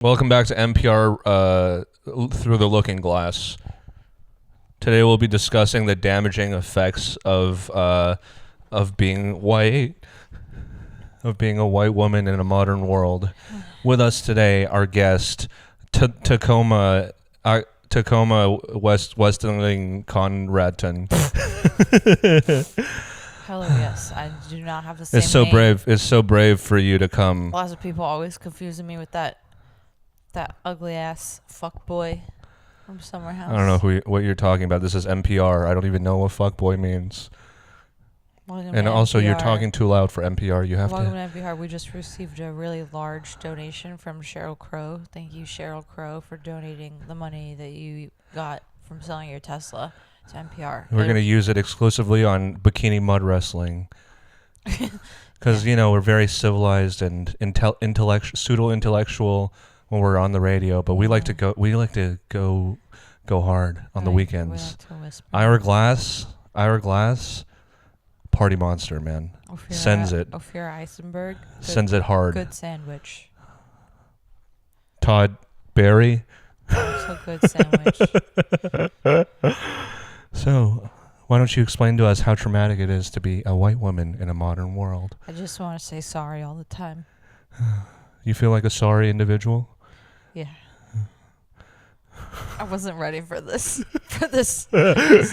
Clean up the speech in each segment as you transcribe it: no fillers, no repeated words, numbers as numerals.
Welcome back to NPR Through the Looking Glass. Today we'll be discussing the damaging effects of being white, of being a white woman in a modern world. With us today, our guest, Tacoma Westling Conradton. Hello, yes. I do not have the same It's so name. brave. It's so brave for you to come. Lots of people always confusing me with that ugly ass fuck boy from Summer House. I don't know what you're talking about. This is NPR. I don't even know what fuckboy means. Welcome And to also, you're NPR. talking too loud for NPR. You have Welcome to. to NPR. We just received a really large donation from Cheryl Crow. Thank you, Cheryl Crow, for donating the money that you got from selling your Tesla to NPR. We're going to use it exclusively on bikini mud wrestling. Because, we're very civilized and pseudo-intellectual when we're on the radio, but we like to go hard on the weekends. Hourglass, party monster, man. Sends it. Ophir Eisenberg. Sends it hard. Good sandwich. Todd Berry. Also good sandwich. So, why don't you explain to us how traumatic it is to be a white woman in a modern world? I just want to say sorry all the time. You feel like a sorry individual? Yeah. I wasn't ready for this. It's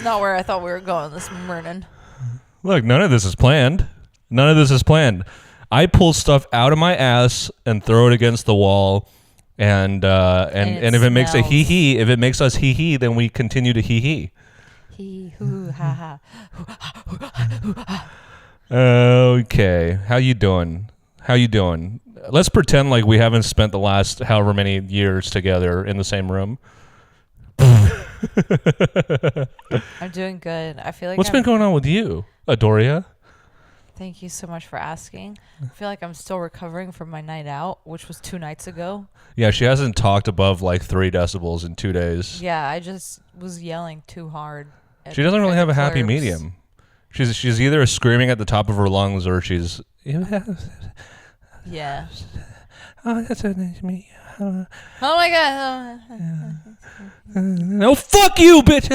not where I thought we were going this morning. Look, none of this is planned. I pull stuff out of my ass and throw it against the wall, and if it makes a hee hee, if it makes us hee hee, then we continue to hee hee. Hee hoo ha ha. Okay, how you doing? Let's pretend like we haven't spent the last however many years together in the same room. I'm doing good. I feel like What's been going on with you, Adouria? Thank you so much for asking. I feel like I'm still recovering from my night out, which was 2 nights ago. Yeah, she hasn't talked above like 3 decibels in 2 days. Yeah, I just was yelling too hard. She doesn't really have a happy medium. She's either screaming at the top of her lungs or she's... Yeah. Oh, that's so nice to meet you. Oh my god. No, fuck you, bitch.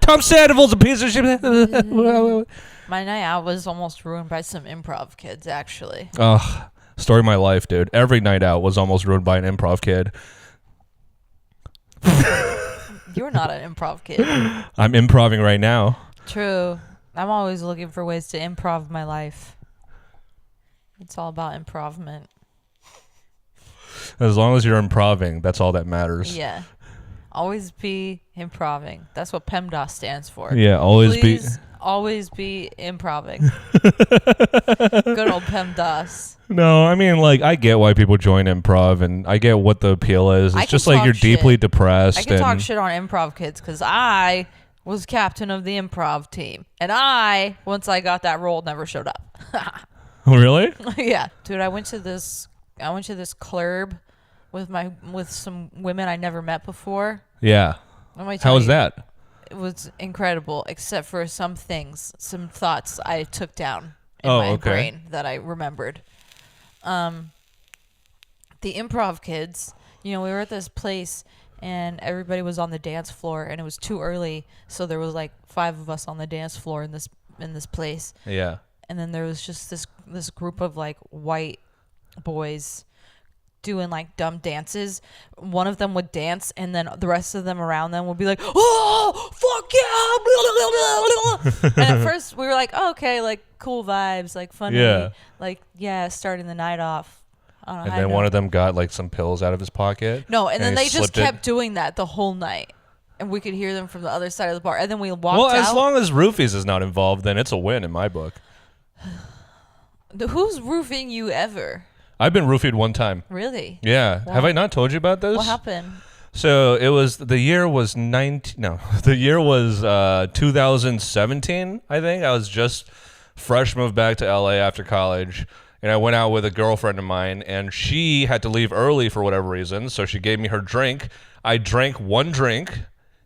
Tom Sandoval's a piece of shit. My night out was almost ruined by some improv kids, actually. Ugh, story of my life, dude. Every night out was almost ruined by an improv kid. You're not an improv kid. I'm improving right now. True. I'm always looking for ways to improv my life. It's all about improvement. As long as you're improving, that's all that matters. Yeah. Always be improving. That's what PEMDAS stands for. Yeah, Please always be improving. Good old PEMDAS. No, I mean, like, I get why people join improv, and I get what the appeal is. It's just like you're deeply depressed. I can talk shit on improv kids because I was captain of the improv team. And once I got that role, never showed up. Really? Yeah. Dude, I went to this club with some women I never met before. Yeah. How was that? It was incredible, except for some thoughts I took down in my brain that I remembered. The improv kids, we were at this place and everybody was on the dance floor and it was too early, so there was like 5 of us on the dance floor in this place. Yeah. And then there was just this group of like white boys doing like dumb dances. One of them would dance and then the rest of them around them would be like, oh, fuck yeah. And at first we were like, oh, okay, like cool vibes, like funny. Yeah. Like, yeah, starting the night off. I don't know. And then one of them got like some pills out of his pocket. No, and then they just kept doing that the whole night. And we could hear them from the other side of the bar. And then we walked out. Well, as long as Roofies is not involved, then it's a win in my book. Who's roofing you ever? I've been roofied one time. Really? Yeah. Have I not told you about this? What happened? So the year was 2017, I think. I was just fresh moved back to LA after college. And I went out with a girlfriend of mine, and she had to leave early for whatever reason. So she gave me her drink. I drank one drink.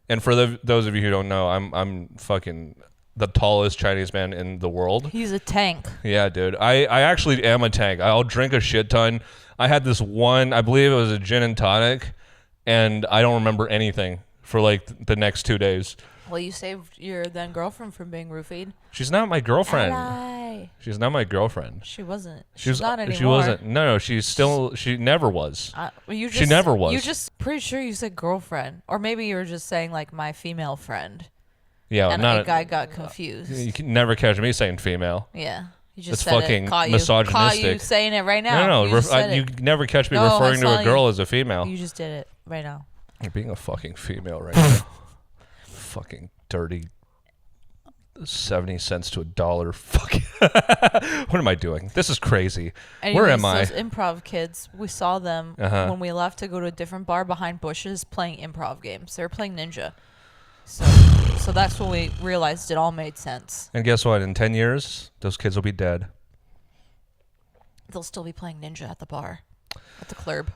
And for those of you who don't know, I'm fucking the tallest Chinese man in the world. He's a tank. Yeah, dude. I actually am a tank. I'll drink a shit ton. I had this one, I believe it was a gin and tonic, and I don't remember anything for like the next 2 days. Well, you saved your then girlfriend from being roofied. She's not my girlfriend. Ally. She's not my girlfriend. She wasn't. She's not anymore. She wasn't. No, she never was. She never was. You just pretty sure you said girlfriend, or maybe you were just saying like my female friend. Yeah, and a guy got confused. You can never catch me saying female. Yeah. You just It's fucking misogynistic. Caught you saying it right now. No, you never catch me referring to a girl as a female. You just did it right now. You're being a fucking female right now. Fucking dirty 70 cents to $1. Fuck. What am I doing? This is crazy. Anyways, where am I? Those improv kids, we saw them when we left to go to a different bar behind bushes playing improv games. They were playing Ninja. So that's when we realized it all made sense. And guess what? In 10 years, those kids will be dead. They'll still be playing Ninja at the bar, at the club.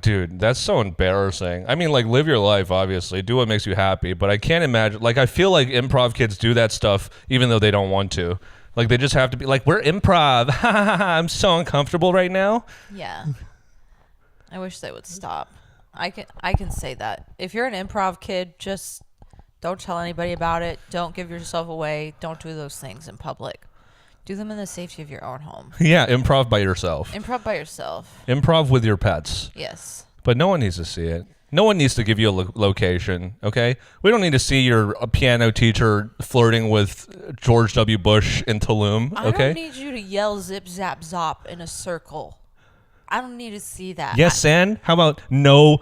Dude, that's so embarrassing. I mean, like, live your life, obviously. Do what makes you happy. But I can't imagine. Like, I feel like improv kids do that stuff even though they don't want to. Like, they just have to be like, we're improv. I'm so uncomfortable right now. Yeah. I wish they would stop. I can say that. If you're an improv kid, just don't tell anybody about it. Don't give yourself away. Don't do those things in public. Do them in the safety of your own home. Yeah, improv by yourself. Improv by yourself. Improv with your pets. Yes. But no one needs to see it. No one needs to give you a location, okay? We don't need to see your piano teacher flirting with George W. Bush in Tulum, okay? I don't need you to yell zip, zap, zop in a circle. I don't need to see that. Yes, and how about no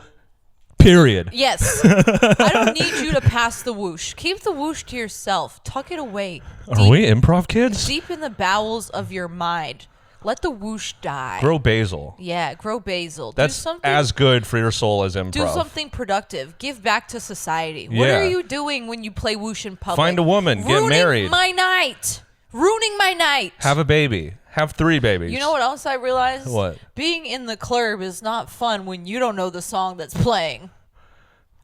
period? Yes. I don't need you to pass the whoosh. Keep the whoosh to yourself. Tuck it away. Are we improv kids? Deep in the bowels of your mind. Let the whoosh die. Grow basil. Yeah, grow basil. That's as good for your soul as improv. Do something productive. Give back to society. What are you doing when you play whoosh in public? Find a woman. Get married. Ruining my night. Ruining my night. Have a baby. Have 3 babies. You know what else I realized? What? Being in the club is not fun when you don't know the song that's playing.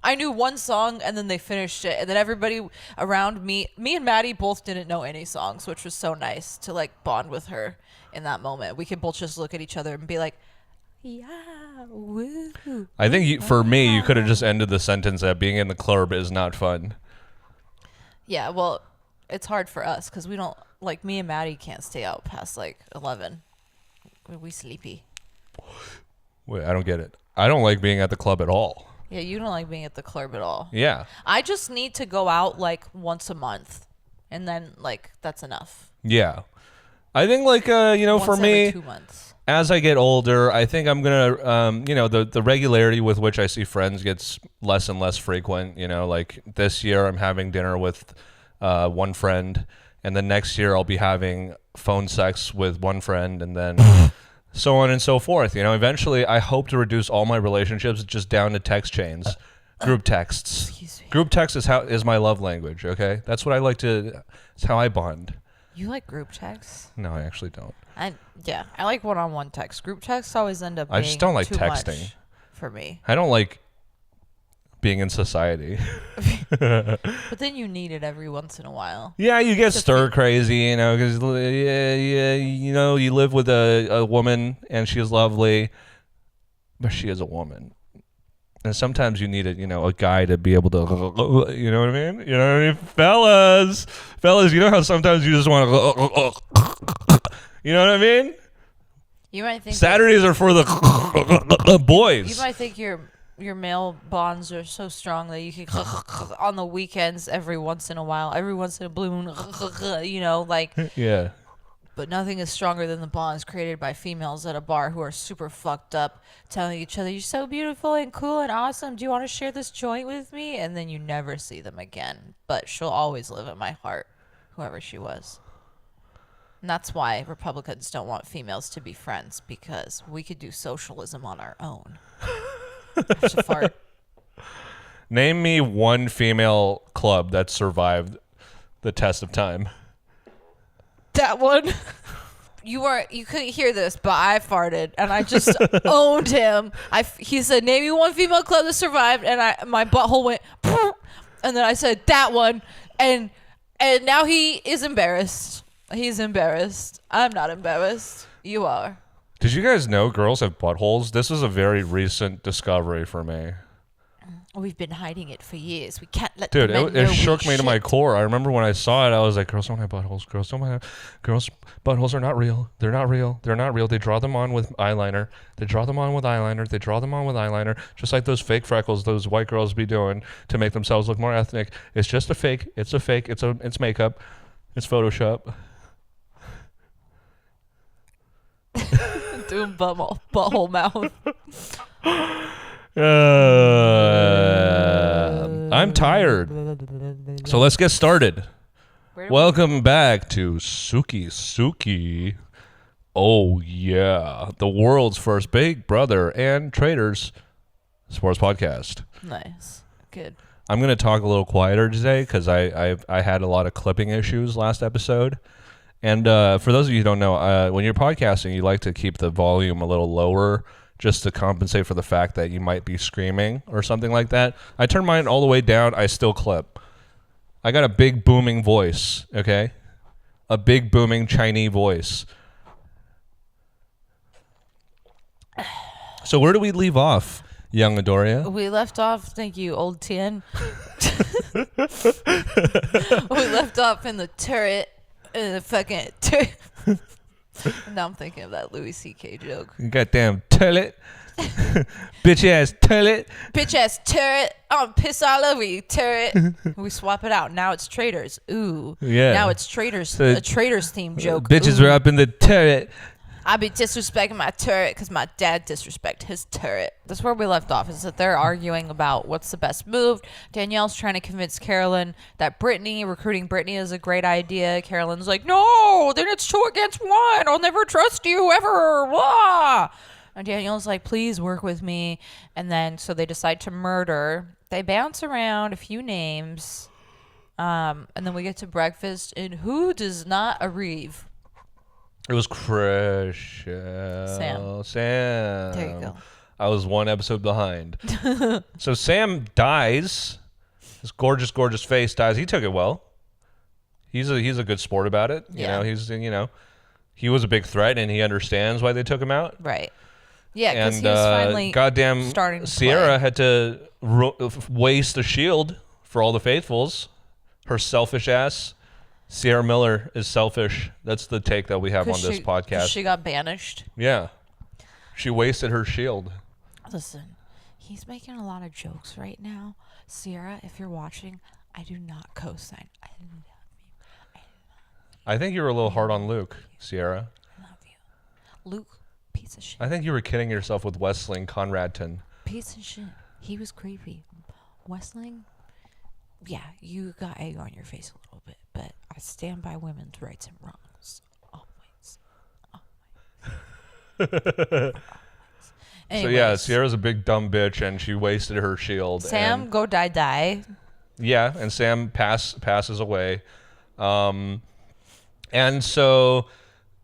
I knew one song and then they finished it, and then everybody around me and Maddie both didn't know any songs, which was so nice to like bond with her in that moment. We could both just look at each other and be like, yeah, woo. I think for me, you could have just ended the sentence that being in the club is not fun. Yeah, well, it's hard for us because we don't, like me and Maddie can't stay out past like 11. We sleepy. Wait, I don't get it. I don't like being at the club at all. Yeah, you don't like being at the club at all. Yeah. I just need to go out like once a month, and then like that's enough. Yeah. I think like, once for me, every 2 months. As I get older, I think I'm going to, the regularity with which I see friends gets less and less frequent. You know, like this year I'm having dinner with one friend, and then next year I'll be having phone sex with one friend, and then so on and so forth. You know, eventually I hope to reduce all my relationships just down to text chains, group texts. Excuse me. Group text is my love language. Okay, that's what I like to. It's how I bond. You like group texts? No, I actually don't. I like one-on-one text. Group texts always end up being I just don't like too texting much for me. I don't like being in society. But then you need it every once in a while. Yeah, you get stir crazy, you know, because you know, you live with a woman and she is lovely, but she is a woman, and sometimes you need a guy to be able to, you know what I mean? You know what I mean, fellas. You know how sometimes you just want to, you know what I mean? You might think Saturdays are for the boys. You might think your male bonds are so strong that you can on the weekends every once in a while, every once in a blue moon, you know, like. Yeah. But nothing is stronger than the bonds created by females at a bar who are super fucked up, telling each other, "You're so beautiful and cool and awesome. Do you want to share this joint with me?" And then you never see them again. But she'll always live in my heart, whoever she was. And that's why Republicans don't want females to be friends, because we could do socialism on our own. There's a fart. Name me one female club that survived the test of time. That one. You couldn't hear this, but I farted and I just owned him. He said, "Name me one female club that survived," and my butthole went, and then I said that one, and And now he is embarrassed. He's embarrassed. I'm not embarrassed. You are. Did you guys know girls have buttholes? This is a very recent discovery for me. We've been hiding it for years. We can't let Dude, the men know it shook me shit. to my core. I remember when I saw it, I was like, girls don't have buttholes. Girls buttholes are not real. They're not real. They're not real. They draw them on with eyeliner. They draw them on with eyeliner. Just like those fake freckles those white girls be doing to make themselves look more ethnic. It's just a fake. It's a fake. It's makeup. It's Photoshop. Doing butthole mouth. I'm tired. So let's get started. Welcome back to Sooki Sooki. Oh yeah, the world's first Big Brother and Traitors sports podcast. Nice. Good. I'm going to talk a little quieter today because I had a lot of clipping issues last episode. And for those of you who don't know, when you're podcasting, you like to keep the volume a little lower just to compensate for the fact that you might be screaming or something like that. I turn mine all the way down. I still clip. I got a big booming voice, okay? A big booming Chinese voice. So where do we leave off, young Adouria? We left off, thank you, old Tian. We left off in the turret. The fucking turret. Now I'm thinking of that Louis C.K. joke. Goddamn turret. Bitch ass turret. Bitch ass turret. I'm piss all over you, turret. We swap it out. Now it's Traitors. Ooh. Yeah. Now it's Traitors. So, a Traitors theme joke. Bitches Ooh. are up in the turret. I be disrespecting my turret because my dad disrespect his turret. That's where we left off, is that they're arguing about what's the best move. Danielle's trying to convince Carolyn that recruiting Brittany is a great idea. Carolyn's like, no, then it's 2 against 1. I'll never trust you ever. Blah. And Danielle's like, please work with me. And then so they decide to murder. They bounce around a few names. And then we get to breakfast. And who does not arrive? It was Sam. There you go. I was 1 episode behind. So Sam dies. His gorgeous, gorgeous face dies. He took it well. He's a good sport about it. Yeah. He was a big threat and he understands why they took him out. Right. Yeah, because he was finally goddamn starting to Sierra play. had to waste a shield for all the faithfuls. Her selfish ass. Sierra Miller is selfish. That's the take that we have on this podcast. She got banished. Yeah. She wasted her shield. Listen, he's making a lot of jokes right now. Sierra, if you're watching, I do not co-sign. I love you. I think you were a little hard on Luke, Sierra. I love you. Luke, piece of shit. I think you were kidding yourself with Westling Conradton. Piece of shit. He was creepy. Westling, yeah, you got egg on your face a little bit, but I stand by women's rights and wrongs. Always. So yeah, Sierra's a big dumb bitch, and she wasted her shield. Sam, go die. Yeah, and Sam passes away. And so,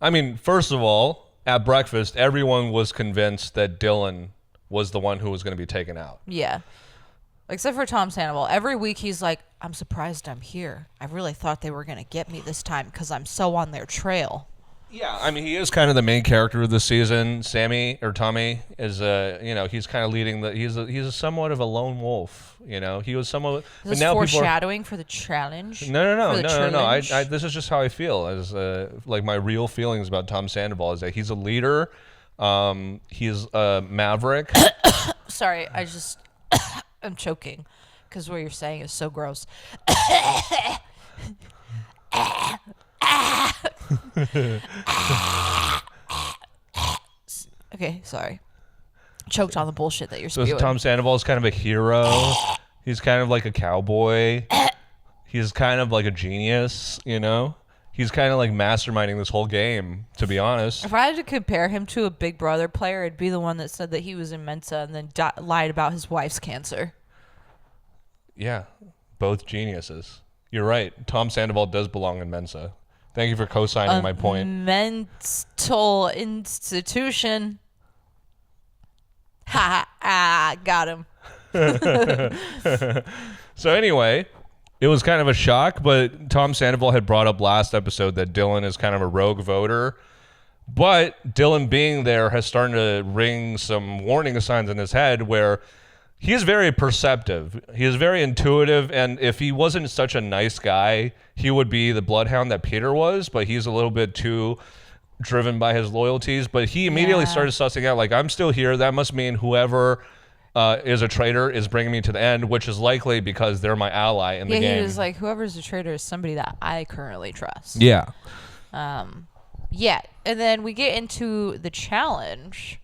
I mean, first of all, at breakfast, everyone was convinced that Dylan was the one who was going to be taken out. Yeah. Except for Tom Sandoval. Every week he's like, I'm surprised I'm here. I really thought they were going to get me this time because I'm so on their trail. Yeah, I mean, he is kind of the main character of the season. Tommy is, he's kind of leading he's a somewhat of a lone wolf, He was somewhat... Is this foreshadowing for the challenge? No. This is just how I feel. As like my real feelings about Tom Sandoval is that he's a leader. He's a maverick. Sorry, I'm choking because what you're saying is so gross. Okay, sorry. Choked on the bullshit that you're spewing. So Tom Sandoval is kind of a hero. He's kind of like a cowboy. He's kind of like a genius, He's kind of like masterminding this whole game, to be honest. If I had to compare him to a Big Brother player, it'd be the one that said that he was in Mensa and then lied about his wife's cancer. Yeah, both geniuses. You're right. Tom Sandoval does belong in Mensa. Thank you for co-signing my point. Mental institution. Ha! Got him. So anyway, it was kind of a shock, but Tom Sandoval had brought up last episode that Dylan is kind of a rogue voter. But Dylan being there has started to ring some warning signs in his head where he is very perceptive. He is very intuitive, and if he wasn't such a nice guy, he would be the bloodhound that Peter was, but he's a little bit too driven by his loyalties. But he immediately started sussing out, like, I'm still here. That must mean whoever is a traitor is bringing me to the end, which is likely because they're my ally in the game. Yeah, he was like, whoever's a traitor is somebody that I currently trust. Yeah. Yeah, and then we get into the challenge,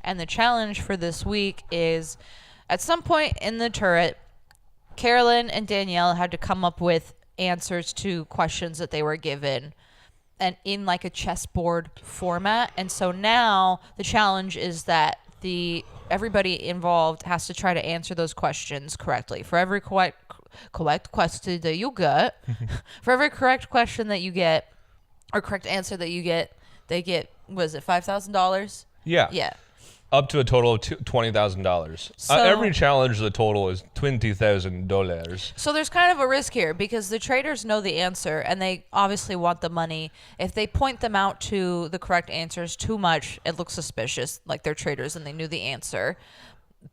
and the challenge for this week is at some point in the turret, Carolyn and Danielle had to come up with answers to questions that they were given and in like a chessboard format. And so now the challenge is that everybody involved has to try to answer those questions correctly. For every correct question that you get, for every correct question that you get, or correct answer that you get, they get, was it $5,000? Yeah. Yeah. Up to a total of $20,000. So, every challenge, the total is $20,000. So there's kind of a risk here because the traders know the answer and they obviously want the money. If they point them out to the correct answers too much, it looks suspicious, like they're traders and they knew the answer.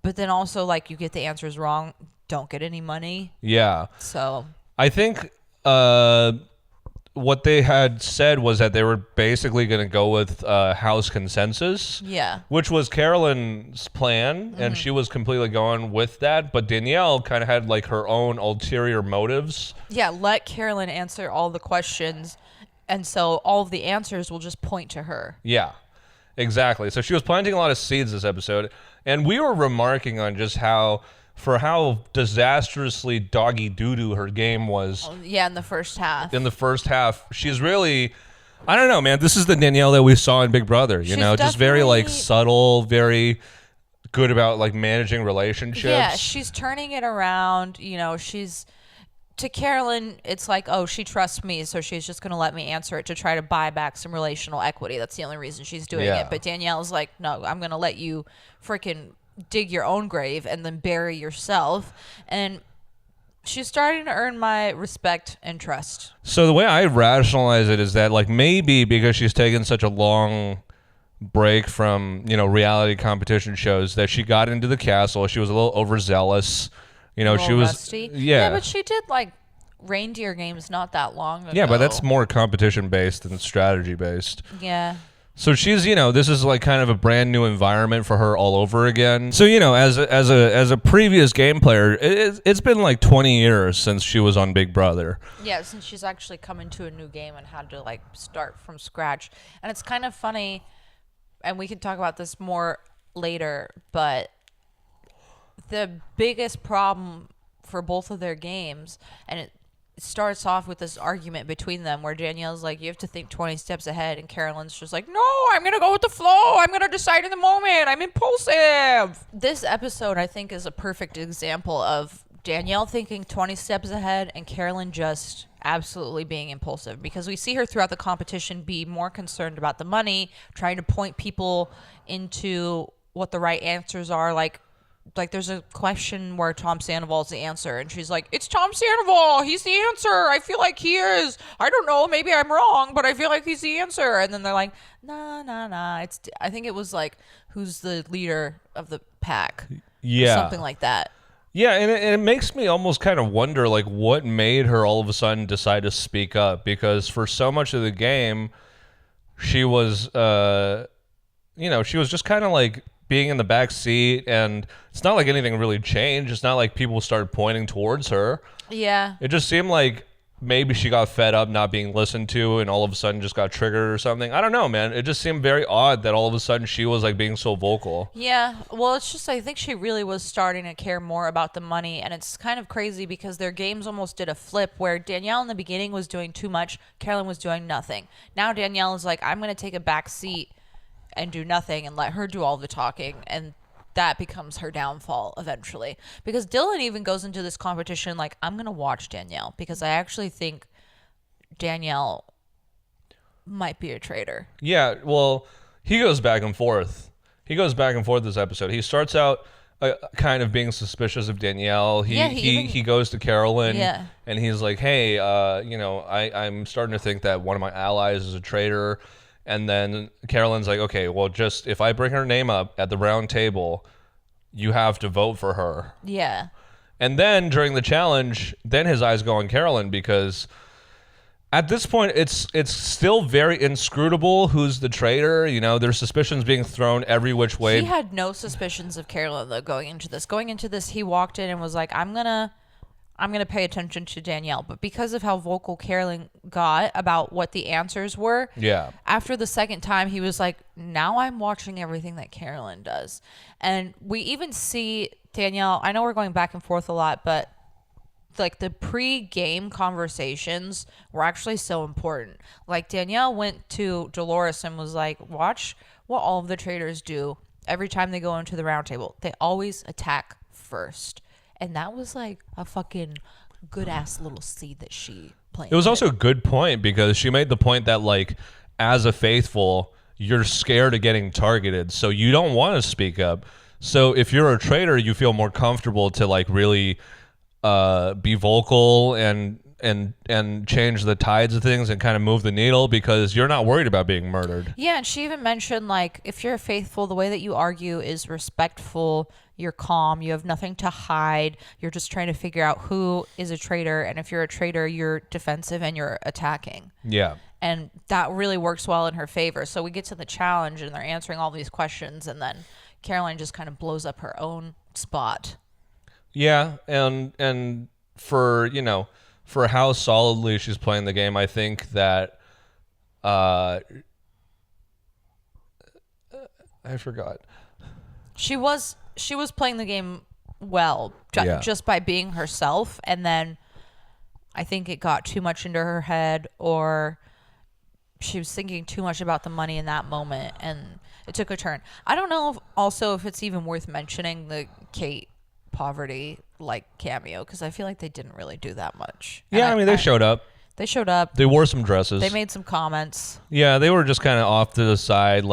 But then also, like, you get the answers wrong, don't get any money. Yeah. So I think what they had said was that they were basically going to go with house consensus. Yeah. Which was Carolyn's plan, and she was completely going with that. But Danielle kind of had like her own ulterior motives. Yeah, let Carolyn answer all the questions, and so all of the answers will just point to her. Yeah, exactly. So she was planting a lot of seeds this episode, and we were remarking on just how disastrously doggy doo-doo her game was. Yeah, in the first half. She's really, I don't know, man. This is the Danielle that we saw in Big Brother, you know, just very like subtle, very good about like managing relationships. Yeah, she's turning it around. You know, to Carolyn, it's like, oh, she trusts me, so she's just going to let me answer it to try to buy back some relational equity. That's the only reason she's doing it. But Danielle's like, no, I'm going to let you freaking dig your own grave and then bury yourself. And she's starting to earn my respect and trust. So the way I rationalize it is that, like, maybe because she's taken such a long break from, you know, reality competition shows, that she got into the castle. She was a little overzealous. You know, she was rusty. Yeah, but she did like reindeer games not that long ago. Yeah, but that's more competition based than strategy based. Yeah. So she's, you know, this is like kind of a brand new environment for her all over again. So, you know, as a previous game player, it's been like 20 years since she was on Big Brother. Yeah, since she's actually come into a new game and had to like start from scratch. And it's kind of funny, and we can talk about this more later, but the biggest problem for both of their games, and it starts off with this argument between them where Danielle's like, you have to think 20 steps ahead, and Carolyn's just like, no, I'm gonna go with the flow, I'm gonna decide in the moment, I'm impulsive. This episode, I think, is a perfect example of Danielle thinking 20 steps ahead and Carolyn just absolutely being impulsive, because we see her throughout the competition be more concerned about the money, trying to point people into what the right answers are. Like there's a question where Tom Sandoval's the answer, and she's like, it's Tom Sandoval, he's the answer, I feel like he is, I don't know, maybe I'm wrong, but I feel like he's the answer. And then they're like, nah, I think it was like, who's the leader of the pack? Yeah, something like that. Yeah, and it makes me almost kind of wonder, like, what made her all of a sudden decide to speak up, because for so much of the game she was she was just kind of like being in the back seat, and it's not like anything really changed. It's not like people started pointing towards her. Yeah. It just seemed like maybe she got fed up not being listened to and all of a sudden just got triggered or something. I don't know, man. It just seemed very odd that all of a sudden she was like being so vocal. Yeah. Well, it's just, I think she really was starting to care more about the money, and it's kind of crazy because their games almost did a flip where Danielle in the beginning was doing too much, Carolyn was doing nothing. Now Danielle is like, I'm going to take a back seat and do nothing and let her do all the talking, and that becomes her downfall eventually. Because Dylan even goes into this competition like, I'm going to watch Danielle, because I actually think Danielle might be a traitor. Yeah, well, he goes back and forth. This episode. He starts out kind of being suspicious of Danielle. He goes to Carolyn, and he's like, hey, I'm starting to think that one of my allies is a traitor. And then Carolyn's like, okay, well, just if I bring her name up at the round table, you have to vote for her. Yeah. And then during the challenge, then his eyes go on Carolyn, because at this point, it's still very inscrutable who's the traitor. There's suspicions being thrown every which way. He had no suspicions of Carolyn, though, going into this. Going into this, he walked in and was like, I'm gonna pay attention to Danielle. But because of how vocal Carolyn got about what the answers were, after the second time, he was like, now I'm watching everything that Carolyn does. And we even see Danielle, I know we're going back and forth a lot, but like the pre-game conversations were actually so important. Like Danielle went to Dolores and was like, watch what all of the traitors do every time they go into the round table. They always attack first. And that was like a fucking good ass little seed that she planted. It was also a good point, because she made the point that, like, as a faithful, you're scared of getting targeted, so you don't want to speak up. So if you're a traitor, you feel more comfortable to like really be vocal and change the tides of things and kind of move the needle, because you're not worried about being murdered. Yeah, and she even mentioned, like, if you're faithful, the way that you argue is respectful, you're calm, you have nothing to hide, you're just trying to figure out who is a traitor, and if you're a traitor, you're defensive and you're attacking. Yeah. And that really works well in her favor. So we get to the challenge, and they're answering all these questions, and then Caroline just kind of blows up her own spot. Yeah, and for how solidly she's playing the game, I think that I forgot. She was playing the game well, just by being herself, and then I think it got too much into her head, or she was thinking too much about the money in that moment, and it took a turn. I don't know if it's even worth mentioning the Kate Poverty cameo, because I feel like they didn't really do that much. Yeah, they showed up. They showed up. They wore some dresses. They made some comments. Yeah, they were just kind of off to the side,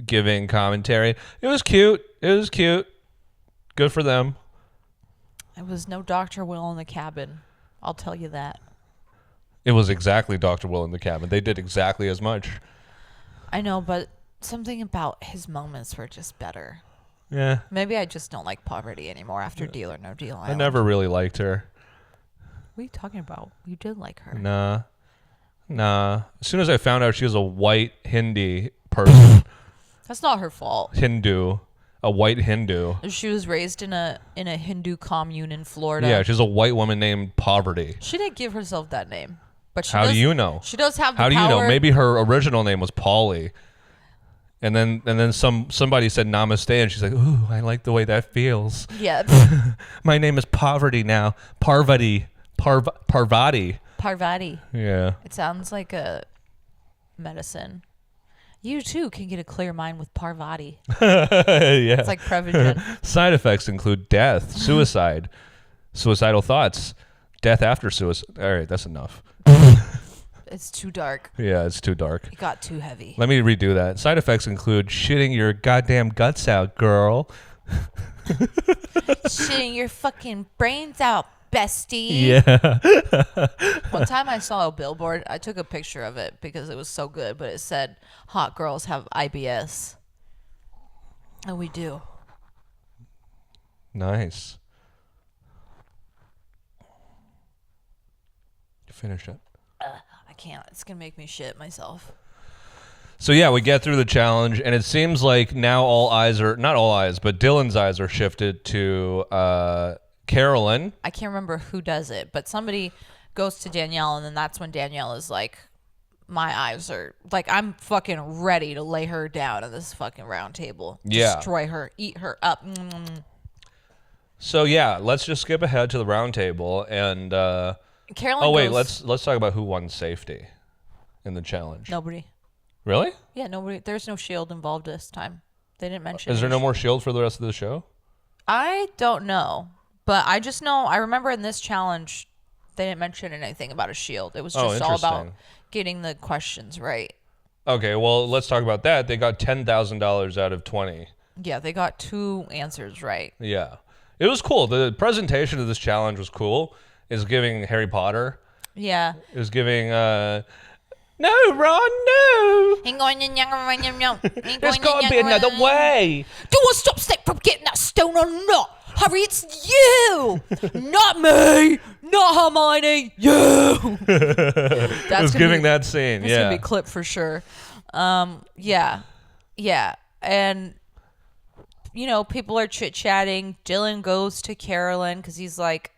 giving commentary. It was cute. Good for them. It was no Dr. Will in the cabin. I'll tell you that. It was exactly Dr. Will in the cabin. They did exactly as much. I know, but something about his moments were just better. Yeah. Maybe I just don't like Poverty anymore after Deal or No Deal Island. I never really liked her. What are you talking about? You did like her. Nah. As soon as I found out she was a white Hindi person. That's not her fault. Hindu. A white Hindu. She was raised in a Hindu commune in Florida. Yeah, she's a white woman named Poverty. She didn't give herself that name. But How do you know? She does have the power. How do you know? Maybe her original name was Polly. And then somebody said namaste, and she's like, ooh, I like the way that feels. Yeah. My name is Poverty now. Parvati. Parvati. Yeah. It sounds like a medicine. You too can get a clear mind with Parvati. Yeah. It's like Prevagen. Side effects include death, suicide, suicidal thoughts, death after suicide. All right, that's enough. It's too dark. Yeah, it's too dark. It got too heavy. Let me redo that. Side effects include shitting your goddamn guts out, girl. Shitting your fucking brains out, bestie. Yeah. One time I saw a billboard. I took a picture of it because it was so good, but it said, hot girls have IBS. And we do. Nice. Finish it. I can't. It's going to make me shit myself. So yeah, we get through the challenge, and it seems like now all eyes are, not all eyes, but Dylan's eyes are shifted to Carolyn. I can't remember who does it, but somebody goes to Danielle, and then that's when Danielle is like, my eyes are, like, I'm fucking ready to lay her down at this fucking round table. Yeah. Destroy her, eat her up. So yeah, let's just skip ahead to the round table, and Carolyn let's talk about who won safety in the challenge. Nobody. Really? Yeah, nobody. There's no shield involved this time. They didn't mention. Is there no more shield for the rest of the show? I don't know, but I just know. I remember in this challenge, they didn't mention anything about a shield. It was just all about getting the questions right. Okay, well, let's talk about that. They got $10,000 out of 20 Yeah, they got 2 answers right. Yeah. It was cool. The presentation of this challenge was cool. It's giving Harry Potter. Yeah. It was giving, no, Ron, no. There's got to be another way. Do I stop Snape from getting that stone or not? Hurry, it's you! Not me! Not Hermione! You! It was giving that scene, It's going to be clipped for sure. Yeah. And, people are chit-chatting. Dylan goes to Carolyn because he's like,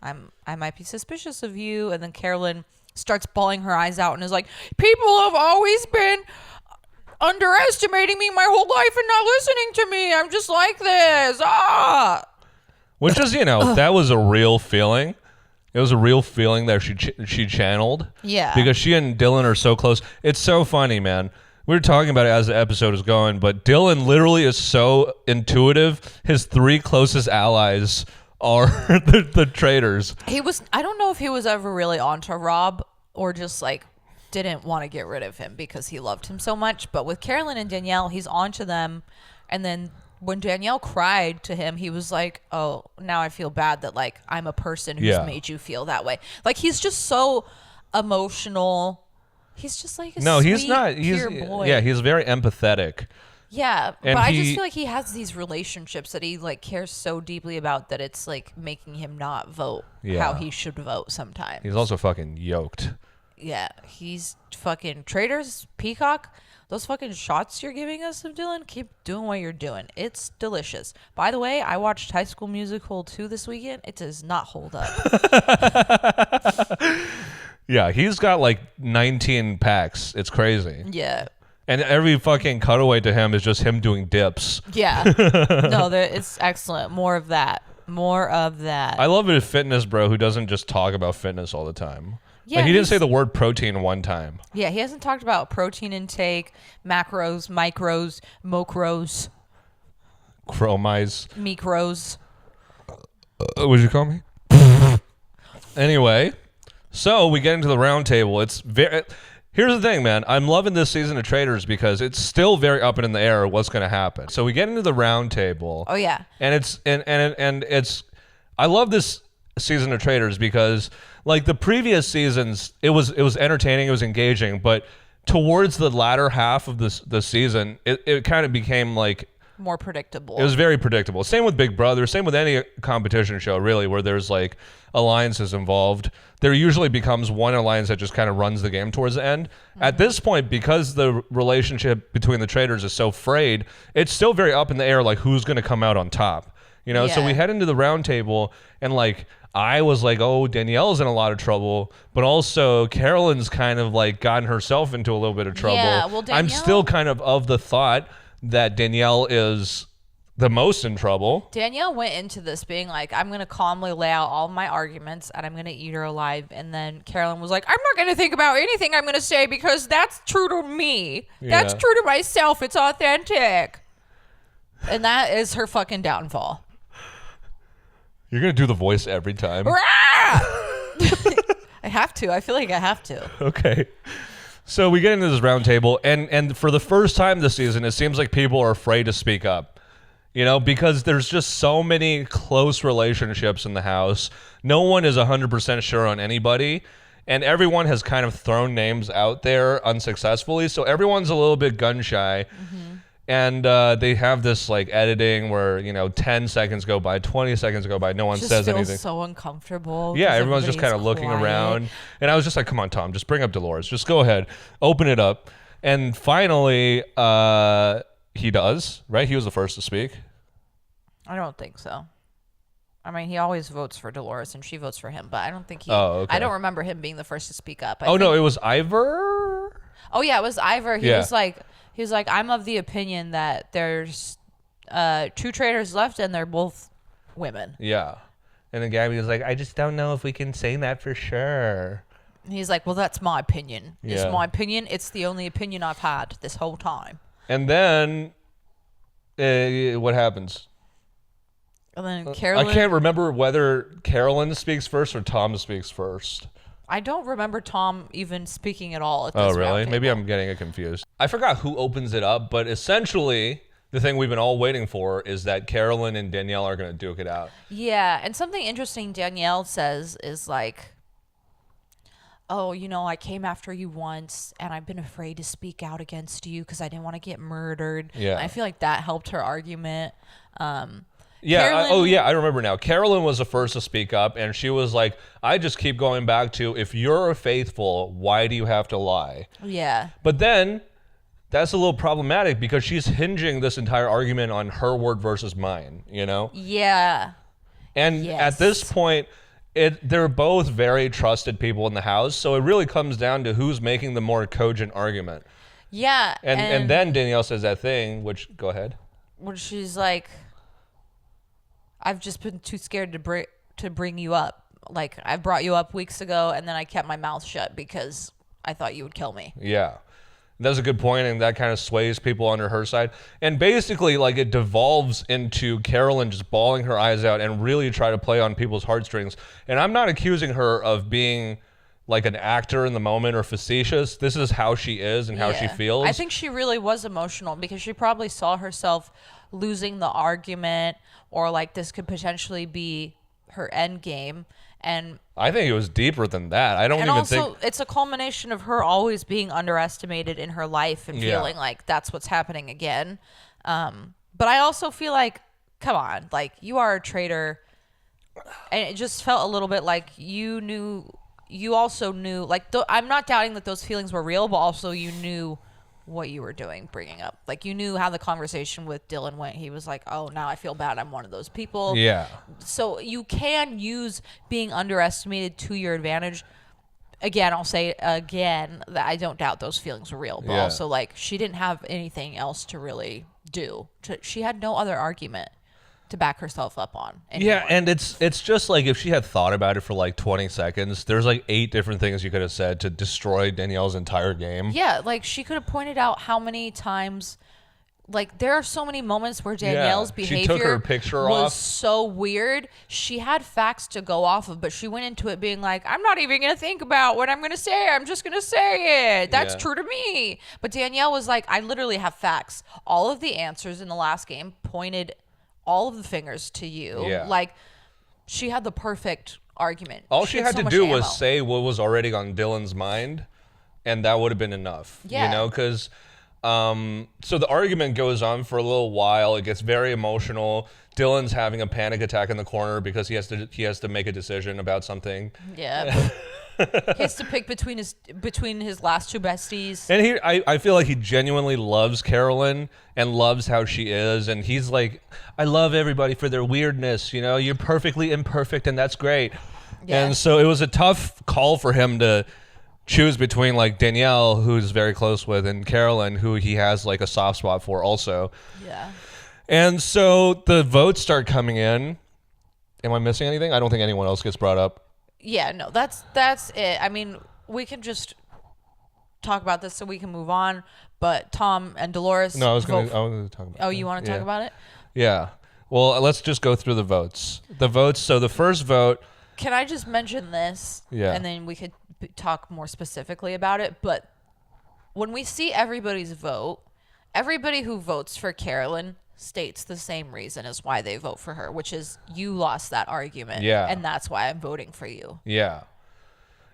I might be suspicious of you. And then Carolyn starts bawling her eyes out and is like, people have always been underestimating me my whole life and not listening to me. I'm just like this. Which is, that was a real feeling. It was a real feeling that she channeled. Yeah. Because she and Dylan are so close. It's so funny, man. We were talking about it as the episode is going, but Dylan literally is so intuitive. His 3 closest allies are the traitors. I don't know if he was ever really onto Rob or just didn't want to get rid of him because he loved him so much. But with Carolyn and Danielle, he's onto them. And then when Danielle cried to him, he was like, oh, now I feel bad that I'm a person who's made you feel that way. He's just so emotional. He's just like he's not. Pure boy. Yeah, he's very empathetic. Yeah, but I just feel like he has these relationships that he cares so deeply about that it's making him not vote how he should vote sometimes. He's also fucking yoked. Yeah, he's fucking Traitors, Peacock. Those fucking shots you're giving us of Dylan, keep doing what you're doing. It's delicious. By the way, I watched High School Musical 2 this weekend. It does not hold up. Yeah, he's got 19 packs. It's crazy. Yeah. And every fucking cutaway to him is just him doing dips. Yeah. No, it's excellent. More of that. I love a fitness bro who doesn't just talk about fitness all the time. Yeah, he didn't say the word protein one time. Yeah, he hasn't talked about protein intake, macros, micros, mocros. Chromize. Micros. What'd you call me? Anyway, so we get into the round table. Here's the thing, man. I'm loving this season of Traitors because it's still very up and in the air what's going to happen. So we get into the round table. Oh yeah. And it's I love this season of Traitors because the previous seasons it was entertaining, it was engaging, but towards the latter half of the season it kind of became more predictable. It was very predictable. Same with Big Brother, same with any competition show really where there's alliances involved. There usually becomes one alliance that just kind of runs the game towards the end. Mm-hmm. At this point, because the relationship between the traitors is so frayed, it's still very up in the air who's going to come out on top. So we head into the round table and I was oh, Danielle's in a lot of trouble, but also Carolyn's kind of gotten herself into a little bit of trouble. Yeah, well, I'm still kind of the thought that Danielle is the most in trouble. Danielle went into this being I'm going to calmly lay out all my arguments and I'm going to eat her alive. And then Carolyn was like, I'm not going to think about anything I'm going to say because that's true to me. Yeah. That's true to myself. It's authentic. And that is her fucking downfall. You're going to do the voice every time. I have to. I feel like I have to. Okay. So we get into this round table, and for the first time this season, it seems like people are afraid to speak up. Because there's just so many close relationships in the house. No one is 100% sure on anybody, and everyone has kind of thrown names out there unsuccessfully, so everyone's a little bit gun-shy. Mm-hmm. And they have this editing where 10 seconds go by, 20 seconds go by, no one says anything. It feels so uncomfortable. Yeah, everyone's just kind of looking around, and I was just come on, Tom, just bring up Dolores, just go ahead, open it up. And finally, he does, right? He was the first to speak. I don't think so. I mean, he always votes for Dolores, and she votes for him, but I don't think he. Oh, okay. I don't remember him being the first to speak up. No, it was Ivor. Oh yeah, it was Ivor. He was like, I'm of the opinion that there's 2 traitors left, and they're both women. Yeah, and then Gabby was like, I just don't know if we can say that for sure. He's like, well, that's my opinion. Yeah. It's my opinion. It's the only opinion I've had this whole time. And then, what happens? And then Carolyn. I can't remember whether Carolyn speaks first or Tom speaks first. I don't remember Tom even speaking at all at this Oh, really? round table. Maybe I'm getting it confused. I forgot who opens it up, but essentially, the thing we've been all waiting for is that Carolyn and Danielle are going to duke it out. Yeah, and something interesting Danielle says is like, oh, I came after you once, and I've been afraid to speak out against you because I didn't want to get murdered. Yeah. I feel like that helped her argument. Yeah. I remember now. Carolyn was the first to speak up, and she was like, I just keep going back to, if you're faithful, why do you have to lie? Yeah. But then that's a little problematic because she's hinging this entire argument on her word versus mine, Yeah. And at this point, they're both very trusted people in the house, so it really comes down to who's making the more cogent argument. Yeah. And then Danielle says that thing, which, go ahead. When she's like, I've just been too scared to bring you up. Like, I brought you up weeks ago, and then I kept my mouth shut because I thought you would kill me. Yeah. That's a good point, and that kind of sways people onto her side. And basically, like, it devolves into Carolyn just bawling her eyes out and really try to play on people's heartstrings. And I'm not accusing her of being like an actor in the moment or facetious. This is how she is and how she feels. I think she really was emotional because she probably saw herself losing the argument, or like this could potentially be her end game. And I think it was deeper than that. I don't even think... And also, it's a culmination of her always being underestimated in her life and feeling like that's what's happening again. But I also feel like, come on, like, you are a traitor. And it just felt a little bit like you also knew, like, I'm not doubting that those feelings were real, but also you knew what you were doing, bringing up. Like, you knew how the conversation with Dylan went. He was like, oh, now I feel bad. I'm one of those people. Yeah. So you can use being underestimated to your advantage. Again, I'll say again that I don't doubt those feelings were real. But also, like, she didn't have anything else to really do. She had no other argument to back herself up on anymore. Yeah, and it's just like if she had thought about it for like 20 seconds, there's like 8 different things you could have said to destroy Danielle's entire game. Yeah, like she could have pointed out how many times, like there are so many moments where Danielle's behavior she took her picture was off. So weird. She had facts to go off of, but she went into it being like, I'm not even going to think about what I'm going to say. I'm just going to say it. That's true to me. But Danielle was like, I literally have facts. All of the answers in the last game pointed all of the fingers to you. Yeah. Like, she had the perfect argument. All she had to do was say what was already on Dylan's mind, and that would have been enough. Yeah. Because so the argument goes on for a little while. It gets very emotional. Dylan's having a panic attack in the corner because he has to make a decision about something. Yeah. He has to pick between his last 2 besties. And I feel like he genuinely loves Carolyn and loves how she is. And he's like, I love everybody for their weirdness. You're perfectly imperfect, and that's great. Yeah. And so it was a tough call for him to choose between like Danielle, who's very close with, and Carolyn, who he has like a soft spot for also. Yeah. And so the votes start coming in. Am I missing anything? I don't think anyone else gets brought up. Yeah, no, that's it. I mean, we can just talk about this so we can move on. But Tom and Dolores. No, I was going to talk about it. Oh, you want to talk about it? Yeah. Well, let's just go through the votes. So the first vote. Can I just mention this? Yeah. And then we could talk more specifically about it. But when we see everybody's vote, everybody who votes for Carolyn states the same reason as why they vote for her, which is you lost that argument. Yeah. And that's why I'm voting for you. Yeah.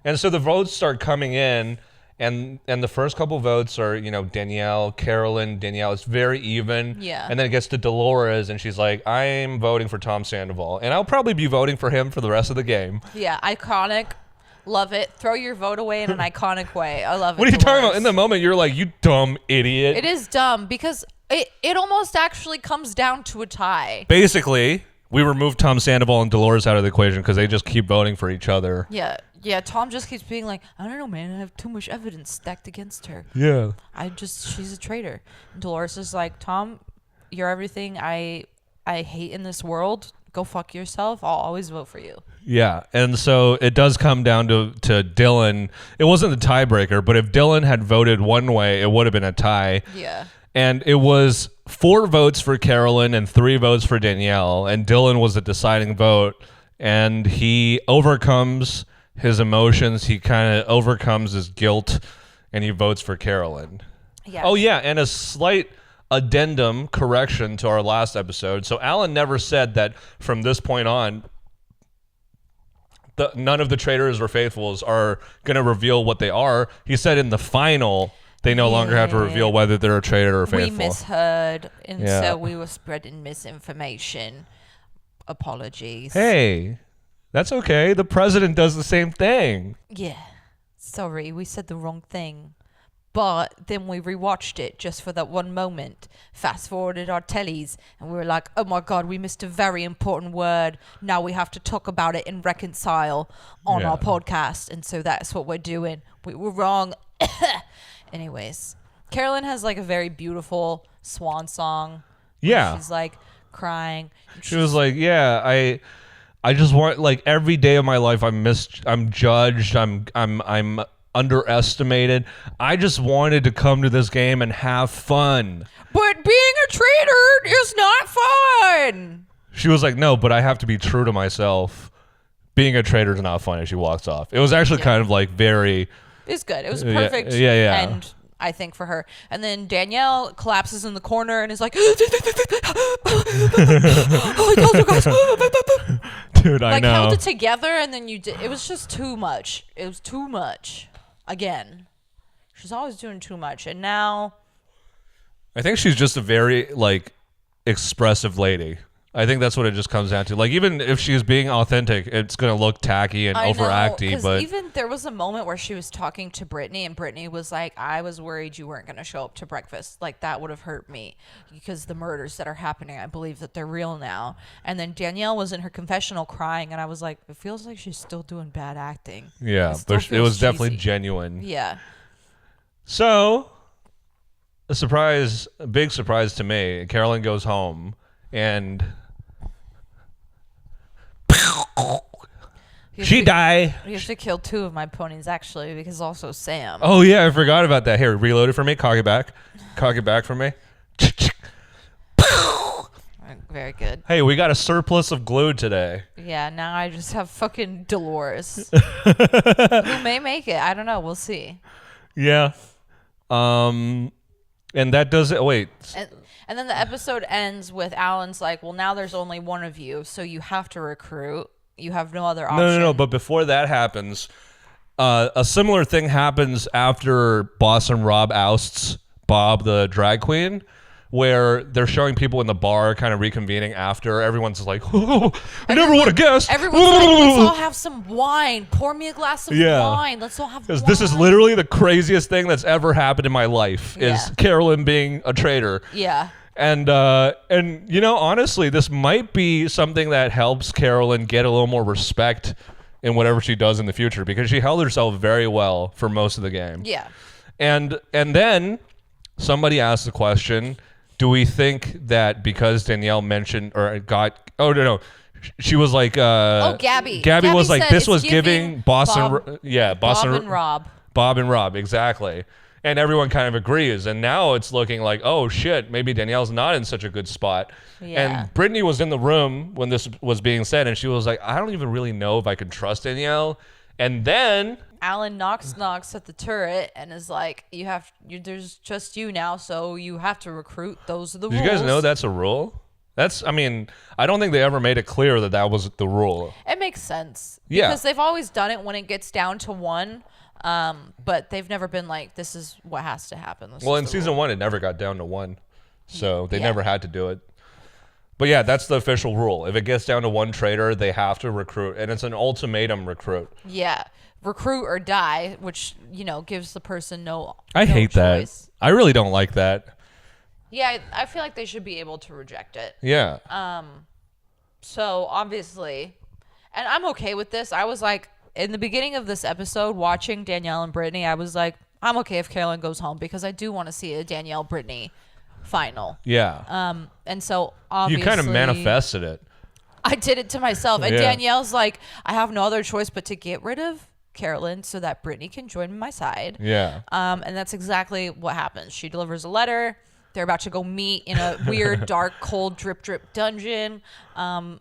And so the votes start coming in, and the first couple votes are, Danielle, Carolyn, Danielle. It's very even. Yeah. And then it gets to Dolores, and she's like, I'm voting for Tom Sandoval. And I'll probably be voting for him for the rest of the game. Yeah, iconic. Love it. Throw your vote away in an iconic way. I love it. What are you talking about? In the moment, you're like, you dumb idiot. It is dumb because it almost actually comes down to a tie. Basically, we removed Tom Sandoval and Dolores out of the equation because they just keep voting for each other. Yeah. Yeah, Tom just keeps being like, I don't know, man. I have too much evidence stacked against her. Yeah. She's a traitor. And Dolores is like, Tom, you're everything I hate in this world. Go fuck yourself. I'll always vote for you. Yeah, and so it does come down to Dylan. It wasn't the tiebreaker, but if Dylan had voted one way, it would have been a tie. Yeah. And it was 4 votes for Carolyn and 3 votes for Danielle, and Dylan was the deciding vote, and he overcomes his emotions. He kind of overcomes his guilt, and he votes for Carolyn. Yeah. Oh, yeah, and a slight addendum correction to our last episode. So Alan never said that from this point on, none of the traitors or faithfuls are going to reveal what they are. He said in the final, they no longer have to reveal whether they're a traitor or faithful. We misheard, and so we were spreading misinformation. Apologies. Hey, that's okay. The president does the same thing. Yeah. Sorry, we said the wrong thing. But then we rewatched it just for that one moment, fast forwarded our tellies, and we were like, oh my God, we missed a very important word. Now we have to talk about it and reconcile on our podcast. And so that's what we're doing. We were wrong. Anyways, Carolyn has like a very beautiful swan song. Yeah. She's like crying. She was like, yeah, I just want, like, every day of my life I'm judged, I'm underestimated. I just wanted to come to this game and have fun. But being a traitor is not fun. She was like, no, but I have to be true to myself. Being a traitor is not fun. And she walks off. It was actually kind of like very... It's good. It was perfect. Yeah. And I think for her. And then Danielle collapses in the corner and is like, dude, I know. Held it together, and then it was just too much. It was too much. Again, she's always doing too much, and now I think she's just a very like expressive lady. I think that's what it just comes down to. Like, even if she's being authentic, it's gonna look tacky and overacty. But even there was a moment where she was talking to Brittany, and Brittany was like, "I was worried you weren't gonna show up to breakfast. Like, that would have hurt me because the murders that are happening, I believe that they're real now." And then Danielle was in her confessional crying, and I was like, "It feels like she's still doing bad acting." Yeah, but it was definitely genuine. Yeah. So, a big surprise to me. Carolyn goes home and. She die. You have to kill two of my ponies, actually, because also Sam. Oh, yeah, I forgot about that. Here, reload it for me. Cock it back. Cock it back for me. Very good. Hey, we got a surplus of glue today. Yeah, now I just have fucking Dolores. Who may make it. I don't know. We'll see. Yeah. And that does it. Wait. And then the episode ends with Alan's like, well, now there's only one of you, so you have to recruit. You have no other option. No. But before that happens, a similar thing happens after Boss and Rob ousts Bob, the drag queen, where they're showing people in the bar kind of reconvening after. Everyone's like, oh, I never would have guessed. Everyone's like, let's all have some wine. Pour me a glass of wine. Let's all have wine. Because this is literally the craziest thing that's ever happened in my life, is Carolyn being a traitor. Yeah. And you know, honestly, this might be something that helps Carolyn get a little more respect in whatever she does in the future, because she held herself very well for most of the game. Yeah. And then somebody asked the question, do we think that because Danielle mentioned or got she was like Gabby was like, this was giving Bob and Rob, exactly. And everyone kind of agrees. And now it's looking like, oh, shit, maybe Danielle's not in such a good spot. Yeah. And Brittany was in the room when this was being said, and she was like, I don't even really know if I can trust Danielle. And then Alan knocks at the turret and is like, there's just you now, so you have to recruit. Those are the rules. Do you guys know that's a rule? I don't think they ever made it clear that was the rule. It makes sense. Yeah. Because they've always done it when it gets down to one. But they've never been like, this is what has to happen. Well, in season 1, it never got down to 1. So they never had to do it. But yeah, that's the official rule. If it gets down to 1 traitor, they have to recruit. And it's an ultimatum recruit. Yeah. Recruit or die, which, gives the person no I hate choice. that. I really don't like that. Yeah, I feel like they should be able to reject it. Yeah. So obviously, and I'm okay with this. I was like, in the beginning of this episode, watching Danielle and Brittany, I was like, I'm okay if Carolyn goes home, because I do want to see a Danielle-Brittany final. Yeah. And so obviously, you kind of manifested it. I did it to myself. And Danielle's like, I have no other choice but to get rid of Carolyn so that Brittany can join my side. Yeah. And that's exactly what happens. She delivers a letter. They're about to go meet in a weird, dark, cold, drip dungeon. And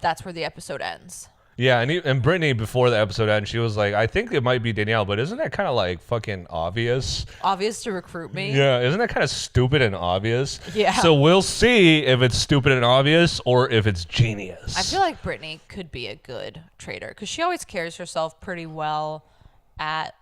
that's where the episode ends. Yeah, and Brittany, before the episode ended, she was like, I think it might be Danielle, but isn't that kind of like fucking obvious? Obvious to recruit me? Yeah, isn't that kind of stupid and obvious? Yeah. So we'll see if it's stupid and obvious or if it's genius. I feel like Brittany could be a good traitor because she always carries herself pretty well at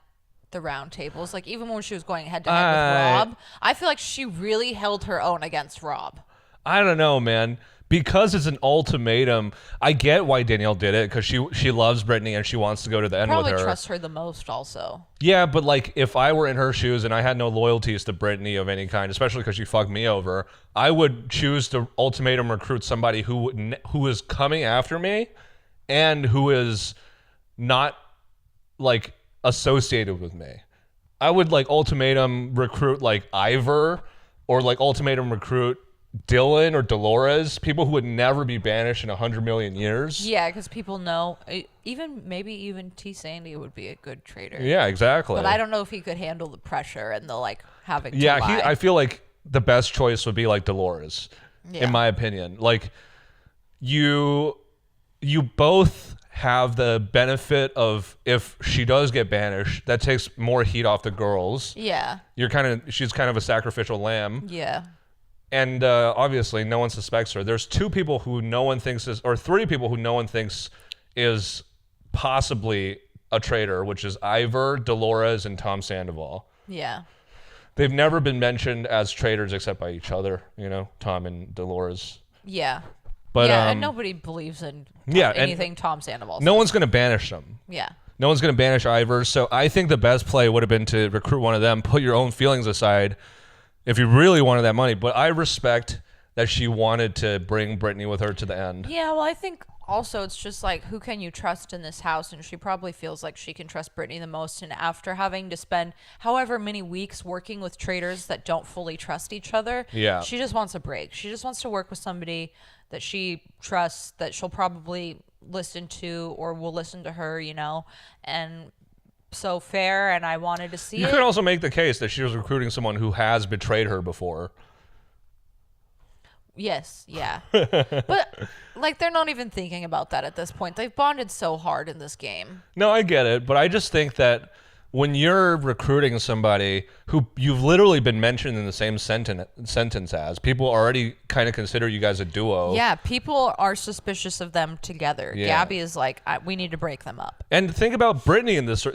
the round tables. Like, even when she was going head to head with Rob, I feel like she really held her own against Rob. I don't know, man. Because it's an ultimatum, I get why Danielle did it, because she loves Brittany and she wants to go to the end with her. Probably trust her the most also. Yeah, but like if I were in her shoes and I had no loyalties to Brittany of any kind, especially because she fucked me over, I would choose to ultimatum recruit somebody who is coming after me and who is not like associated with me. I would like ultimatum recruit like Ivor or like ultimatum recruit Dylan or Dolores, people who would never be banished in 100 million years. Yeah, because people know, maybe even T. Sandy would be a good traitor. Yeah, exactly. But I don't know if he could handle the pressure and the like having to Yeah, lie. I feel like the best choice would be like Dolores, in my opinion. Like you both have the benefit of, if she does get banished, that takes more heat off the girls. Yeah. She's kind of a sacrificial lamb. Yeah. And obviously, no one suspects her. There's two people who no one thinks is, or three people who no one thinks is possibly a traitor, which is Ivor, Dolores, and Tom Sandoval. Yeah. They've never been mentioned as traitors except by each other, Tom and Dolores. Yeah. But and nobody believes in anything Tom Sandoval says. No one's going to banish them. Yeah. No one's going to banish Ivor. So I think the best play would have been to recruit one of them, put your own feelings aside, if you really wanted that money. But I respect that she wanted to bring Brittany with her to the end. Yeah, well, I think also it's just like, who can you trust in this house? And she probably feels like she can trust Brittany the most. And after having to spend however many weeks working with traitors that don't fully trust each other, she just wants a break. She just wants to work with somebody that she trusts, that she'll probably listen to or will listen to her, and so fair, and I wanted to see it. You could also make the case that she was recruiting someone who has betrayed her before. Yes, yeah. But, like, they're not even thinking about that at this point. They've bonded so hard in this game. No, I get it, but I just think that when you're recruiting somebody who you've literally been mentioned in the same sentence as, people already kind of consider you guys a duo. Yeah, people are suspicious of them together. Yeah. Gabby is like, we need to break them up. And think about Brittany in this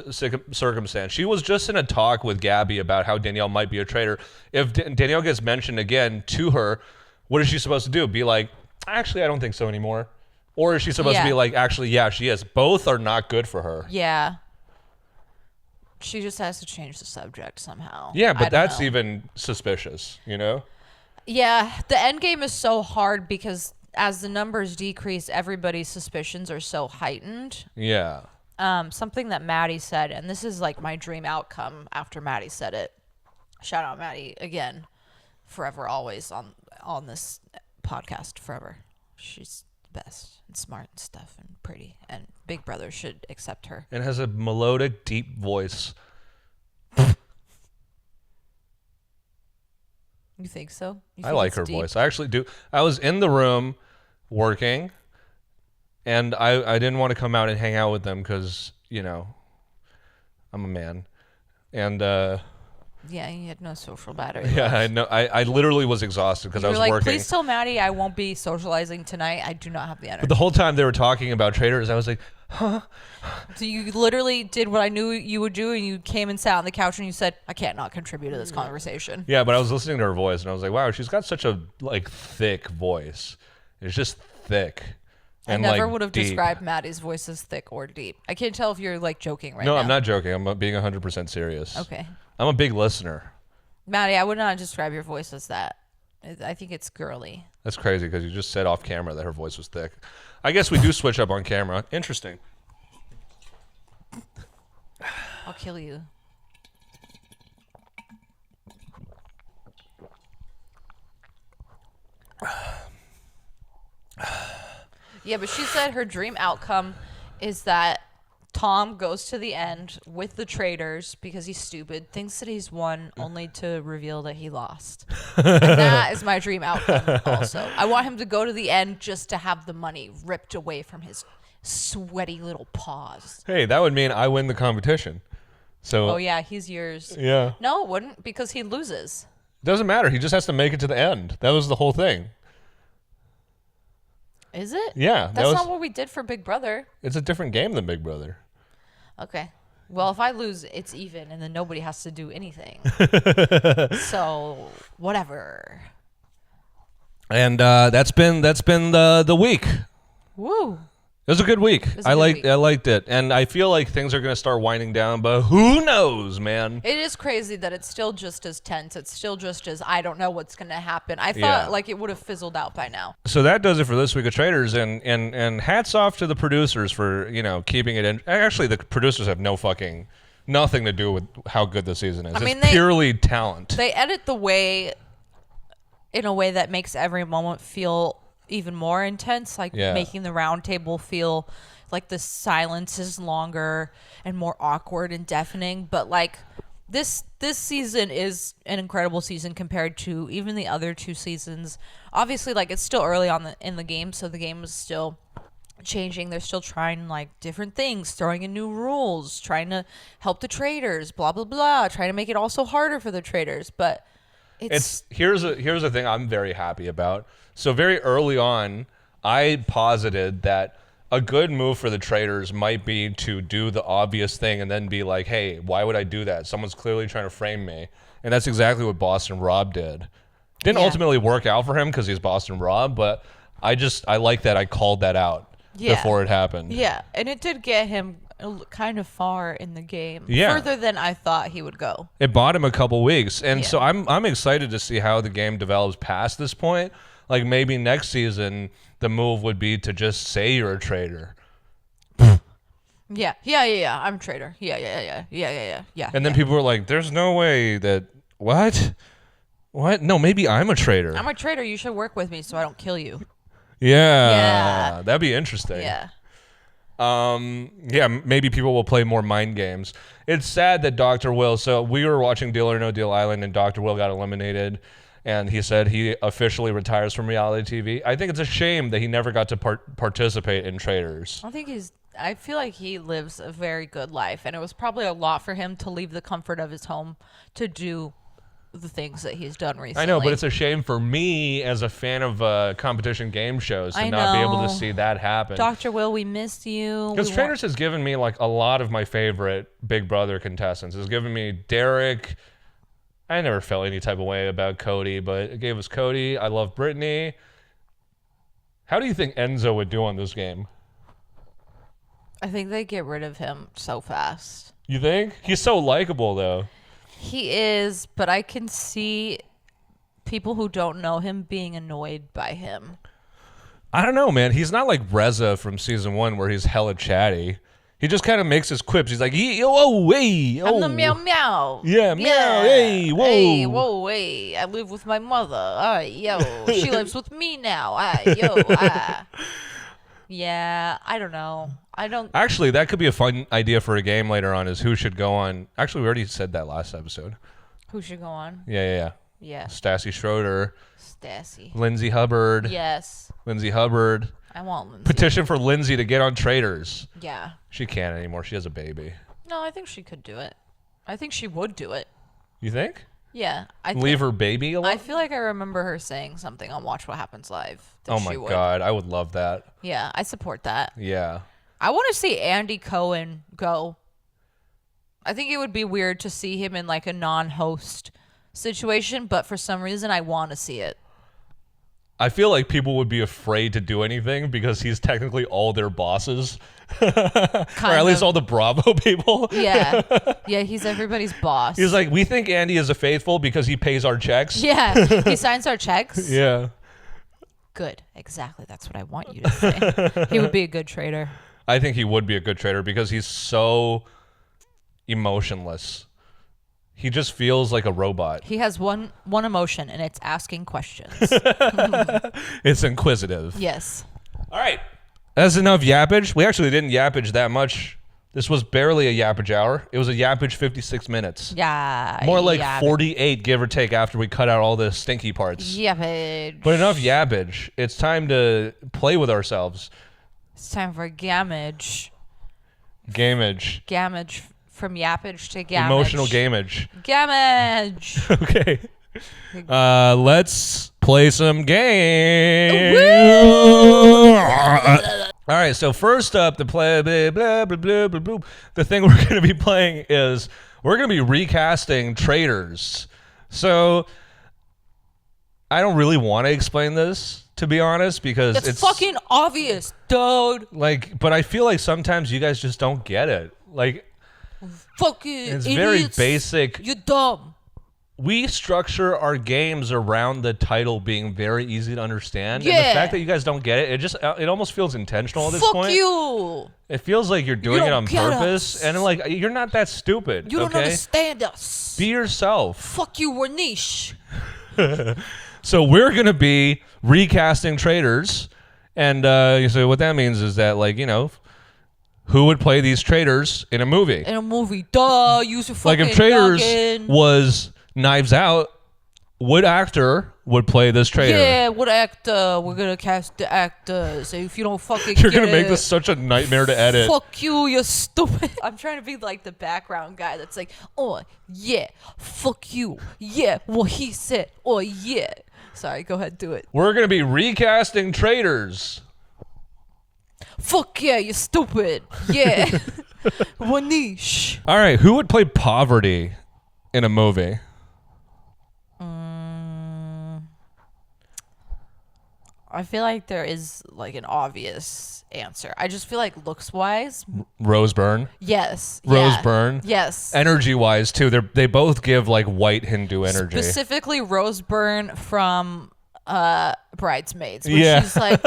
circumstance. She was just in a talk with Gabby about how Danielle might be a traitor. If Danielle gets mentioned again to her, what is she supposed to do? Be like, actually, I don't think so anymore? Or is she supposed to be like, actually, yeah, she is? Both are not good for her. Yeah. She just has to change the subject somehow. Yeah, but that's even suspicious, Yeah, the end game is so hard because as the numbers decrease, everybody's suspicions are so heightened. Yeah. Something that Maddie said, and this is like my dream outcome after Maddie said it. Shout out Maddie again, forever, always on this podcast, forever. She's the best and smart and stuff and pretty, and Big Brother should accept her. And has a melodic, deep voice. You think so? I like her voice. I actually do. I was in the room working, and I didn't want to come out and hang out with them because, I'm a man. And yeah, you had no social battery. Yeah, I know. I literally was exhausted because I was working. Please tell Maddie I won't be socializing tonight. I do not have the energy. But the whole time they were talking about traitors, I was like, huh? So you literally did what I knew you would do, and you came and sat on the couch and you said, I can't not contribute to this conversation. Yeah, but I was listening to her voice and I was like, wow, she's got such a thick voice. It's just thick. And I never would have described Maddie's voice as thick or deep. I can't tell if you're joking right now. No, I'm not joking. I'm being 100% serious. Okay. I'm a big listener. Maddie, I would not describe your voice as that. I think it's girly. That's crazy because you just said off camera that her voice was thick. I guess we do switch up on camera. Interesting. I'll kill you. Yeah, but she said her dream outcome is that Tom goes to the end with the traitors because he's stupid, thinks that he's won, only to reveal that he lost. And that is my dream outcome also. I want him to go to the end just to have the money ripped away from his sweaty little paws. Hey, that would mean I win the competition. So. Oh yeah, he's yours. Yeah. No, it wouldn't, because he loses. Doesn't matter. He just has to make it to the end. That was the whole thing. Is it? Yeah. That's not what we did for Big Brother. It's a different game than Big Brother. Okay. Well, if I lose, it's even, and then nobody has to do anything. So, whatever. And that's been the week. Woo. It was a good week. I liked it, and I feel like things are gonna start winding down, but who knows, man? It is crazy that it's still just as tense. It's still just as I don't know what's gonna happen. I thought like it would have fizzled out by now. So that does it for this week of Traitors, and hats off to the producers for keeping it in. Actually, the producers have nothing to do with how good the season is. It's purely talent. They edit in a way that makes every moment feel even more intense, like making the round table feel like the silence is longer and more awkward and deafening. But like this season is an incredible season compared to even the other two seasons. Obviously, like it's still early on in the game, so the game is still changing. They're still trying like different things, throwing in new rules, trying to help the traders, blah blah blah, trying to make it also harder for the traders. But here's a thing I'm very happy about. So very early on, I posited that a good move for the traders might be to do the obvious thing and then be like, hey, why would I do that? Someone's clearly trying to frame me. And that's exactly what Boston Rob did. Didn't ultimately work out for him because he's Boston Rob, but I like that I called that out before it happened. Yeah, and it did get him kind of far in the game, further than I thought he would go. It bought him a couple weeks, and so I'm excited to see how the game develops past this point. Like maybe next season, the move would be to just say you're a traitor. Yeah. I'm a traitor. Yeah. And then people were like, "There's no way that what? No, maybe I'm a traitor. I'm a traitor. You should work with me so I don't kill you." Yeah. That'd be interesting. Yeah. Maybe people will play more mind games. It's sad that Dr. Will. So we were watching Deal or No Deal Island, and Dr. Will got eliminated. And he said he officially retires from reality TV. I think it's a shame that he never got to participate in Traitors. I feel like he lives a very good life, and it was probably a lot for him to leave the comfort of his home to do the things that he's done recently. I know, but it's a shame for me as a fan of competition game shows to not be able to see that happen. Dr. Will, we missed you. Because Traitors has given me like a lot of my favorite Big Brother contestants. It's given me Derek. I never felt any type of way about Cody, but it gave us Cody. I love Brittany. How do you think Enzo would do on this game? I think they get rid of him so fast. You think? He's so likable, though. He is, but I can see people who don't know him being annoyed by him. I don't know, man. He's not like Reza from season 1 where he's hella chatty. He just kind of makes his quips. He's like, oh, hey, oh. I'm the meow meow. Yeah, meow, hey, whoa. Hey, whoa, hey. I live with my mother. Yo. She lives with me now. Yeah, I don't know. Actually, that could be a fun idea for a game later on, is who should go on. Actually, we already said that last episode. Who should go on? Yeah. Stassi Schroeder. Stassi. Lindsay Hubbard. Yes. Lindsay Hubbard. I want Lindsay. Petition for Lindsay to get on Traitors. Yeah. She can't anymore. She has a baby. No, I think she could do it. I think she would do it. You think? Yeah. Leave her baby alone? I feel like I remember her saying something on Watch What Happens Live. Oh my God. I would love that. Yeah, I support that. Yeah. I want to see Andy Cohen go. I think it would be weird to see him in like a non-host situation, but for some reason I want to see it. I feel like people would be afraid to do anything because he's technically all their bosses. Or at least all the Bravo people. Yeah, he's everybody's boss. He's like, we think Andy is a faithful because he pays our checks. Yeah, he signs our checks. Yeah. Good. Exactly. That's what I want you to say. He would be a good traitor. I think he would be a good traitor because he's so emotionless. He just feels like a robot. He has one emotion, and it's asking questions. It's inquisitive. Yes. All right. That's enough yappage. We actually didn't yappage that much. This was barely a yappage hour. It was a yappage 56 minutes. Yeah. More like 48, give or take, after we cut out all the stinky parts. Yappage. But enough yappage. It's time to play with ourselves. It's time for gamage. Gamage. Gamage. From yappage to gamage. Emotional gamage. Gamage. Okay. Let's play some games. All right, so first up, the thing we're going to be playing is we're going to be recasting Traitors. So I don't really want to explain this, to be honest, because it's fucking obvious, dude. Like, but I feel like sometimes you guys just don't get it. Like, fucking it's idiots. very basic. You're dumb. We structure our games around the title being very easy to understand. Yeah. And the fact that you guys don't get it, it almost feels intentional at this point. Fuck you. It feels like you're doing it on purpose. Us. And like, you're not that stupid. You don't understand us. Be yourself. Fuck you, we're niche. So we're going to be recasting Traitors. And so what that means is that, like, you know, who would play these traitors in a movie? In a movie. Duh, use your fucking like if Traitors noggin. was Knives Out, what actor would play this traitor? Yeah, what actor? We're gonna cast the actors. If you don't fucking You're get gonna make it, this such a nightmare to edit. Fuck you, you're stupid. I'm trying to be like the background guy that's like, oh yeah, fuck you. Yeah, what he said. Oh yeah. Sorry, go ahead, do it. We're gonna be recasting Traitors. Fuck yeah, you're stupid. Yeah. Wanish. All right, who would play Poverty in a movie? I feel like there is like an obvious answer. I just feel like looks wise. Rose Byrne. Yes. Rose yeah. Byrne. Yes. Energy wise too, they both give like white Hindu energy. Specifically, Rose Byrne from Bridesmaids. When Yeah. she's like,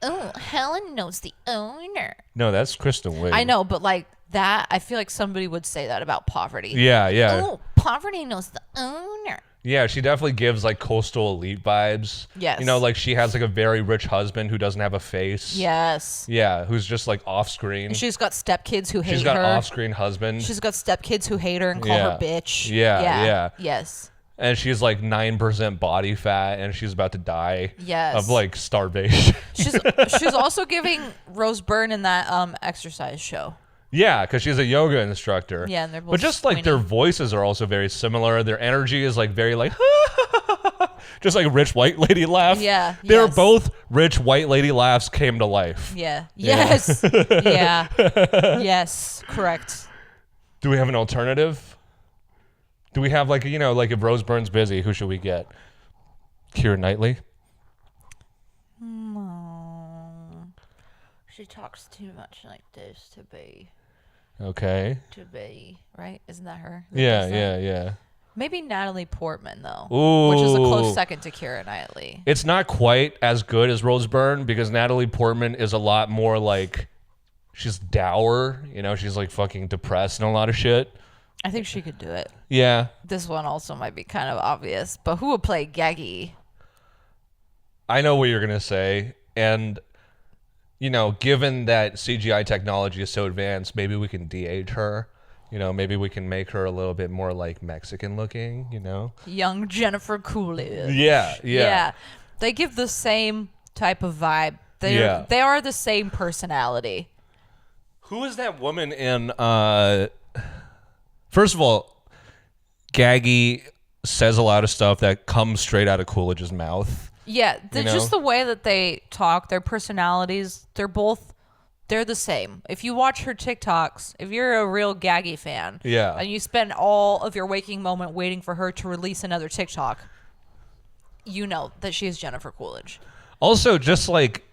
oh, Helen knows the owner. No, that's Kristen Wiig. I know, but like that, I feel like somebody would say that about Poverty. Yeah, yeah. Oh, Poverty knows the owner. Yeah, she definitely gives like coastal elite vibes. Yes. You know, like she has like a very rich husband who doesn't have a face. Yes. Yeah, who's just like off screen. And she's got stepkids who hate her. She's got off screen husband. She's got stepkids who hate her and call her bitch. Yeah. Yes. And she's like 9% body fat and she's about to die Yes. of like starvation. She's also giving Rose Byrne in that exercise show. Yeah, because she's a yoga instructor. Yeah, and they're both but just like their voices are also very similar. Their energy is like very like just like rich white lady laugh. Yeah. They're both rich white lady laughs came to life. Yeah. Yes. Yeah. Yes. Correct. Do we have an alternative? Do we have like, you know, like if Rose Byrne's busy, who should we get? Keira Knightley? No. She talks too much like this to be. Okay. Right? Isn't that her? Yeah. Maybe Natalie Portman, though. Ooh. Which is a close second to Keira Knightley. It's not quite as good as Rose Byrne because Natalie Portman is a lot more like, she's dour. You know, she's like fucking depressed and a lot of shit. I think she could do it. Yeah. This one also might be kind of obvious, but who would play Gaggy? I know what you're going to say. And, you know, given that CGI technology is so advanced, maybe we can de-age her. You know, maybe we can make her a little bit more like Mexican looking, you know? Young Jennifer Coolidge. Yeah. They give the same type of vibe. They are the same personality. Who is that woman in... First of all, Gaggy says a lot of stuff that comes straight out of Coolidge's mouth. Yeah, just the way that they talk, their personalities, they're the same. If you watch her TikToks, if you're a real Gaggy fan, and you spend all of your waking moment waiting for her to release another TikTok, you know that she is Jennifer Coolidge. Also, just like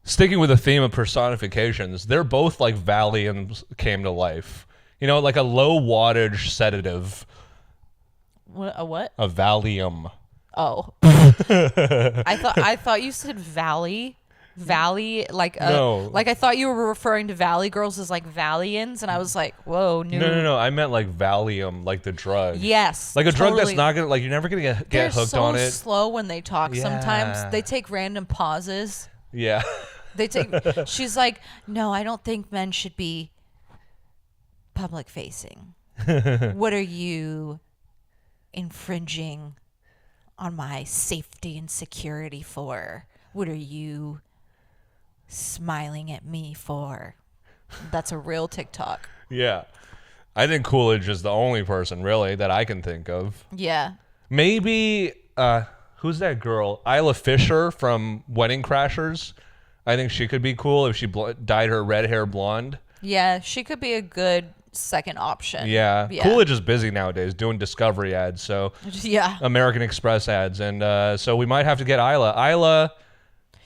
sticking with the theme of personifications, they're both like Valiums came to life. You know, like a low wattage sedative. A what? A Valium. Oh. I thought you said Valley, like no. Like I thought you were referring to Valley Girls as like Valians, and I was like, whoa, no. I meant like Valium, like the drug. Yes, like a drug that's not gonna, like you're never gonna get hooked on it. They're so slow when they talk. Yeah. Sometimes they take random pauses. Yeah. She's like, no, I don't think men should be public facing. What are you infringing on my safety and security for? What are you smiling at me for? That's a real TikTok. Yeah. I think Coolidge is the only person, really, that I can think of. Yeah. Maybe, who's that girl? Isla Fisher from Wedding Crashers. I think she could be cool if she dyed her red hair blonde. Yeah, she could be a good second option. Yeah. Coolidge is busy nowadays doing Discovery ads, so yeah, American Express ads, and so we might have to get Isla. Isla,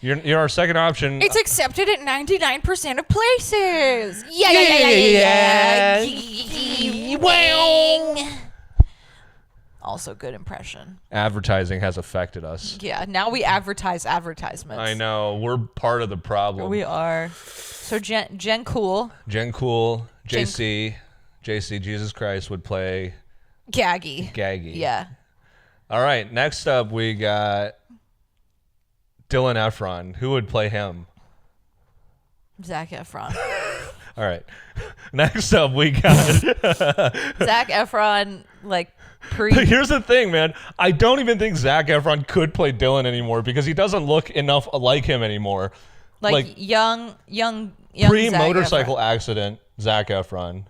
you're our second option. It's accepted at 99% of places. Yeah. Also good impression. Advertising has affected us. Yeah, now we advertise advertisements. I know. We're part of the problem. We are. So Jen Cool, JC, Jesus Christ would play Gaggy. Yeah. All right, next up we got Dylan Efron. Who would play him? Zac Efron. All right. Next up we got Zac Efron, like Here's the thing, man. I don't even think Zac Efron could play Dylan anymore because he doesn't look enough like him anymore. Like young pre-motorcycle accident Zac Efron.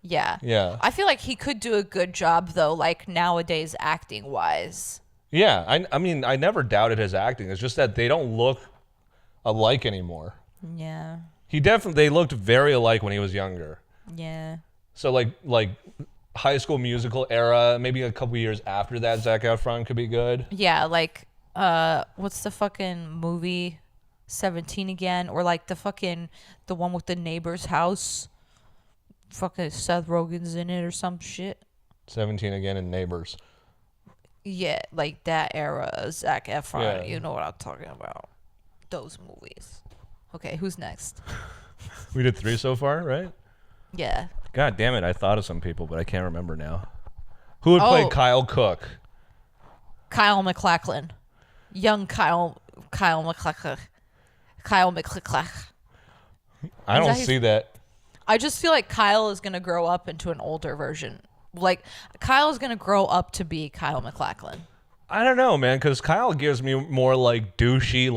Yeah. Yeah. I feel like he could do a good job though, like nowadays acting wise. Yeah. I mean, I never doubted his acting. It's just that they don't look alike anymore. Yeah. They looked very alike when he was younger. Yeah. So like High School Musical era, maybe a couple years after that, Zac Efron could be good. Yeah, like what's the fucking movie 17 again, or like the one with the neighbor's house, fucking Seth Rogen's in it or some shit. 17 again and Neighbors. Yeah, like that era, Zac Efron. Yeah. You know what I'm talking about. Those movies. Okay, who's next? We did 3 so far, right? Yeah. God damn it, I thought of some people, but I can't remember now. Who would play Kyle Cook? Kyle MacLachlan. Young Kyle MacLachlan. Kyle MacLachlan. I don't see that. I just feel like Kyle is going to grow up into an older version. Like, Kyle is going to grow up to be Kyle MacLachlan. I don't know, man, because Kyle gives me more like douchey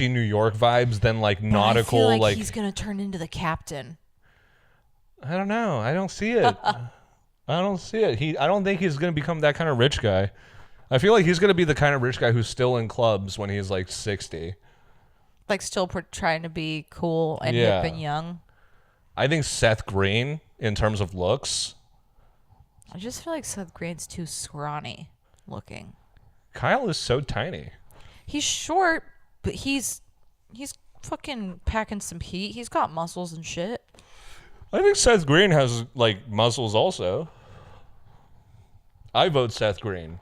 New York vibes than like nautical. I feel like he's going to turn into the captain. I don't know. I don't see it. I don't see it. I don't think he's going to become that kind of rich guy. I feel like he's going to be the kind of rich guy who's still in clubs when he's like 60. Like still trying to be cool and hip and young. I think Seth Green, in terms of looks. I just feel like Seth Green's too scrawny looking. Kyle is so tiny. He's short, but he's fucking packing some heat. He's got muscles and shit. I think Seth Green has like muscles also. I vote Seth Green.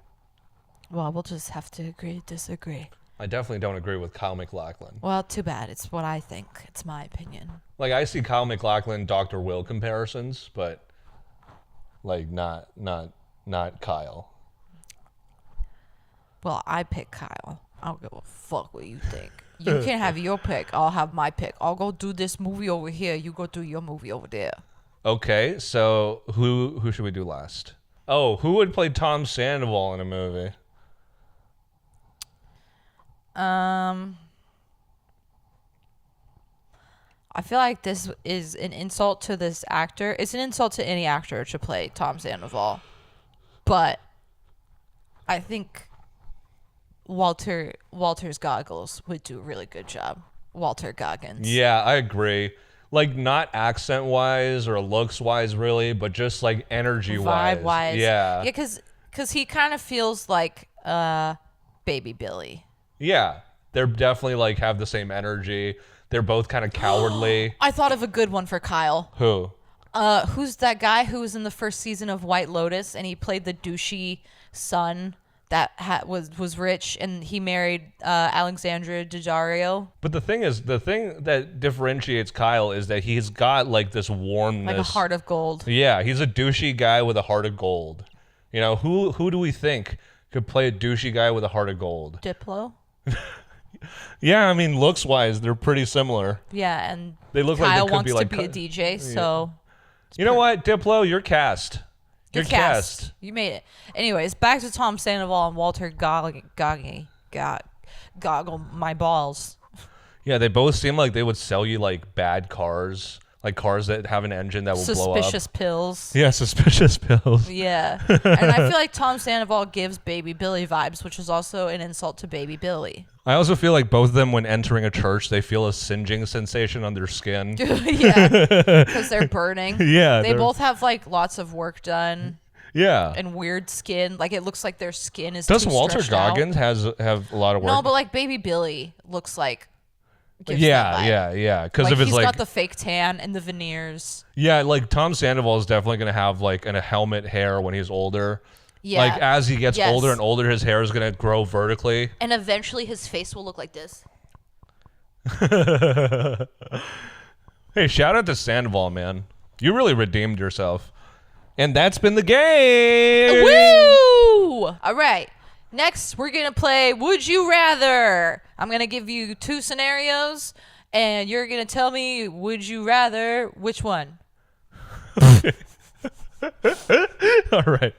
Well, we'll just have to agree to disagree. I definitely don't agree with Kyle MacLachlan. Well, too bad. It's what I think. It's my opinion. Like, I see Kyle MacLachlan, Dr. Will comparisons, but like not Kyle. Well, I pick Kyle. I don't give a fuck what you think. You can have your pick. I'll have my pick. I'll go do this movie over here. You go do your movie over there. Okay, so who should we do last? Oh, who would play Tom Sandoval in a movie? I feel like this is an insult to this actor. It's an insult to any actor to play Tom Sandoval. But I think Walter's Goggles would do a really good job. Walter Goggins. Yeah, I agree. Like, not accent-wise or looks-wise, really, but just, like, energy-wise. Vibe-wise. Yeah. Yeah, because he kind of feels like Baby Billy. Yeah. They're definitely, like, have the same energy. They're both kind of cowardly. I thought of a good one for Kyle. Who? Who's that guy who was in the first season of White Lotus, and he played the douchey son that was rich, and he married Alexandra Daddario. But the thing that differentiates Kyle is that he's got like this warmness, like a heart of gold. Yeah, he's a douchey guy with a heart of gold. You know, who do we think could play a douchey guy with a heart of gold? Diplo. Yeah, I mean, looks wise, they're pretty similar. Yeah, and they look Kyle like they could wants be like to be a DJ, so you know what, Diplo, you're cast. You're cast. You made it. Anyways, back to Tom Sandoval and Walter Goggle my balls. Yeah, they both seem like they would sell you like bad cars, like cars that have an engine that will blow up. Suspicious pills. Yeah, suspicious pills. Yeah. And I feel like Tom Sandoval gives Baby Billy vibes, which is also an insult to Baby Billy. I also feel like both of them, when entering a church, they feel a singeing sensation on their skin. Yeah, because they're burning. Yeah. They both have like lots of work done. Yeah. And weird skin. Like it looks like their skin is Does too Walter stretched out. Goggins have a lot of work? No, but like Baby Billy looks like. Yeah. Because of his he's got the fake tan and the veneers. Yeah, like Tom Sandoval is definitely gonna have like a helmet hair when he's older. Yeah. Like as he gets older and older, his hair is gonna grow vertically. And eventually, his face will look like this. Hey, shout out to Sandoval, man. You really redeemed yourself. And that's been the game. Woo! All right. Next, we're going to play Would You Rather. I'm going to give you 2 scenarios, and you're going to tell me, would you rather, which one? All right.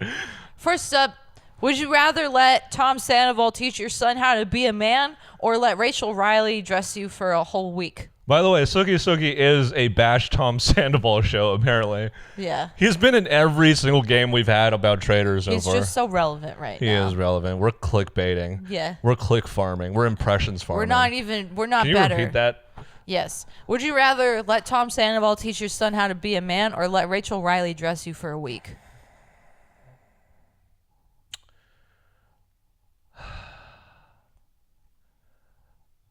First up, would you rather let Tom Sandoval teach your son how to be a man or let Rachel Riley dress you for a whole week? By the way, Sooki Sooki is a Bash Tom Sandoval show, apparently. Yeah. He's been in every single game we've had about Traitors so far. He's just so relevant now. He is relevant. We're clickbaiting. Yeah. We're click farming. We're impressions farming. We're not Can you better. repeat that? Yes. Would you rather let Tom Sandoval teach your son how to be a man or let Rachel Riley dress you for a week?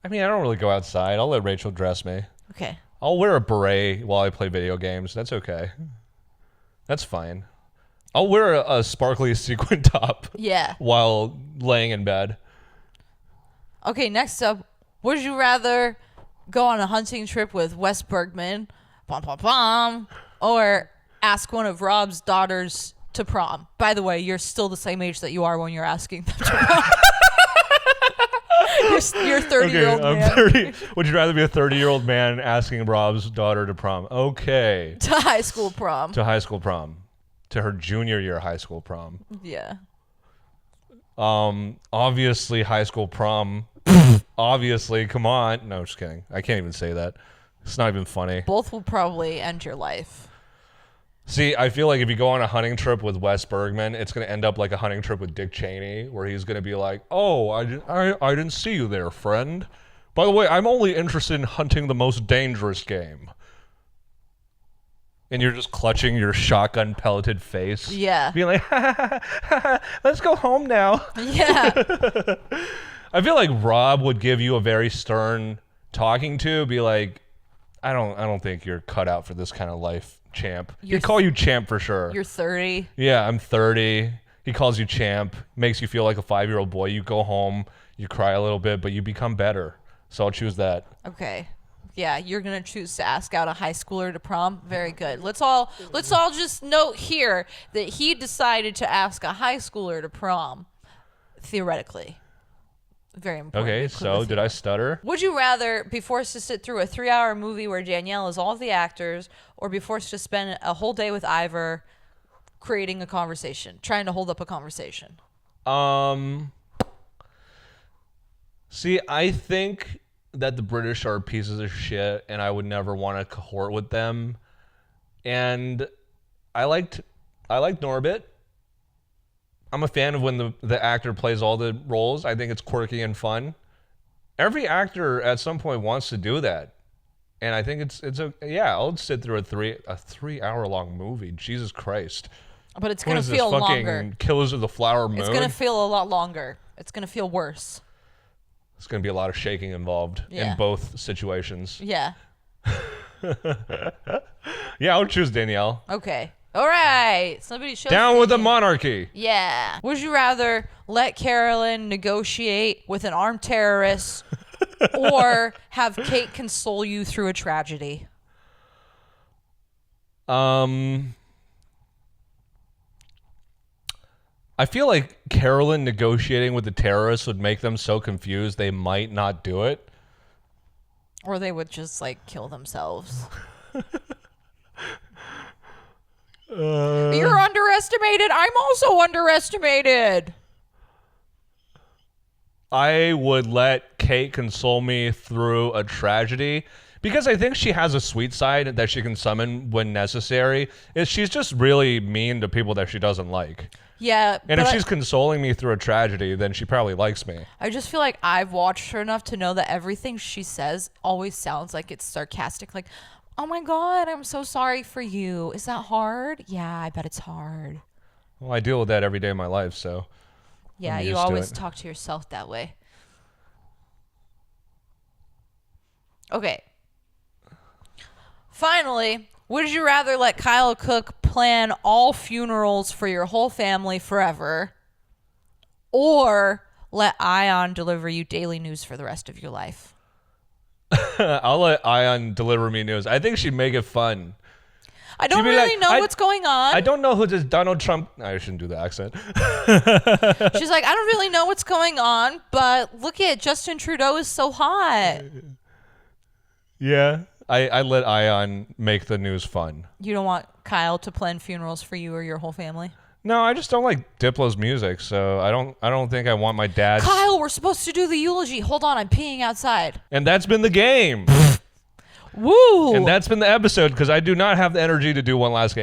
I mean, I don't really go outside. I'll let Rachel dress me. Okay. I'll wear a beret while I play video games. That's okay. That's fine. I'll wear a sparkly sequin top. Yeah. While laying in bed. Okay, next up, would you rather go on a hunting trip with Wes Bergman, or ask one of Rob's daughters to prom? By the way, you're still the same age that you are when you're asking them to prom. You're 30-year-old man. I'm 30. Would you rather be a 30-year-old man asking Rob's daughter to prom? Okay. To high school prom. To high school prom. To her junior year high school prom. Yeah. Obviously high school prom. Obviously, come on. No, just kidding. I can't even say that. It's not even funny. Both will probably end your life. See, I feel like if you go on a hunting trip with Wes Bergman, it's going to end up like a hunting trip with Dick Cheney, where he's going to be like, oh, I didn't see you there, friend. By the way, I'm only interested in hunting the most dangerous game. And you're just clutching your shotgun pelleted face. Yeah. Being like, let's go home now. Yeah. I feel like Rob would give you a very stern talking to, be like, I don't think you're cut out for this kind of life. Champ. He'd call you champ for sure. You're 30. Yeah, I'm 30. He calls you champ, makes you feel like a 5-year-old boy. You go home, you cry a little bit, but you become better. So I'll choose that. Okay. Yeah, you're gonna choose to ask out a high schooler to prom. Very good. Let's all just note here that he decided to ask a high schooler to prom. Theoretically. Very important. Okay, so did I stutter? Would you rather be forced to sit through a 3-hour movie where Danielle is all of the actors, or be forced to spend a whole day with Ivor creating a conversation, trying to hold up a conversation? See, I think that the British are pieces of shit, and I would never want to cohort with them. And I liked Norbit. I'm a fan of when the actor plays all the roles. I think it's quirky and fun. Every actor at some point wants to do that. And I think I'll sit through a 3-hour long movie. Jesus Christ. But it's going to feel longer. Killers of the Flower Moon? It's going to feel a lot longer. It's going to feel worse. There's going to be a lot of shaking involved in both situations. Yeah. Yeah, I'll choose Danielle. Okay. All right. Somebody show Down with the monarchy. Yeah. Would you rather let Carolyn negotiate with an armed terrorist or have Kate console you through a tragedy? I feel like Carolyn negotiating with the terrorists would make them so confused they might not do it. Or they would just like kill themselves. You're underestimated. I'm also underestimated. I would let Kate console me through a tragedy because I think she has a sweet side that she can summon when necessary. She's just really mean to people that she doesn't like. Yeah. And if she's consoling me through a tragedy, then she probably likes me. I just feel like I've watched her enough to know that everything she says always sounds like it's sarcastic. Like, oh my God, I'm so sorry for you. Is that hard? Yeah, I bet it's hard. Well, I deal with that every day of my life, so. Yeah, you always talk to yourself that way. Okay. Finally, would you rather let Kyle Cook plan all funerals for your whole family forever, or let Ion deliver you daily news for the rest of your life? I'll let Ion deliver me news. I think she'd make it fun. I don't really know what's going on. I don't know who this Donald Trump... I shouldn't do the accent. She's like, I don't really know what's going on, but look at Justin Trudeau is so hot. Yeah. I let Ion make the news fun. You don't want Kyle to plan funerals for you or your whole family? No, I just don't like Diplo's music, so I don't think I want my dad. Kyle, we're supposed to do the eulogy. Hold on, I'm peeing outside. And that's been the game. Woo! And that's been the episode because I do not have the energy to do one last game.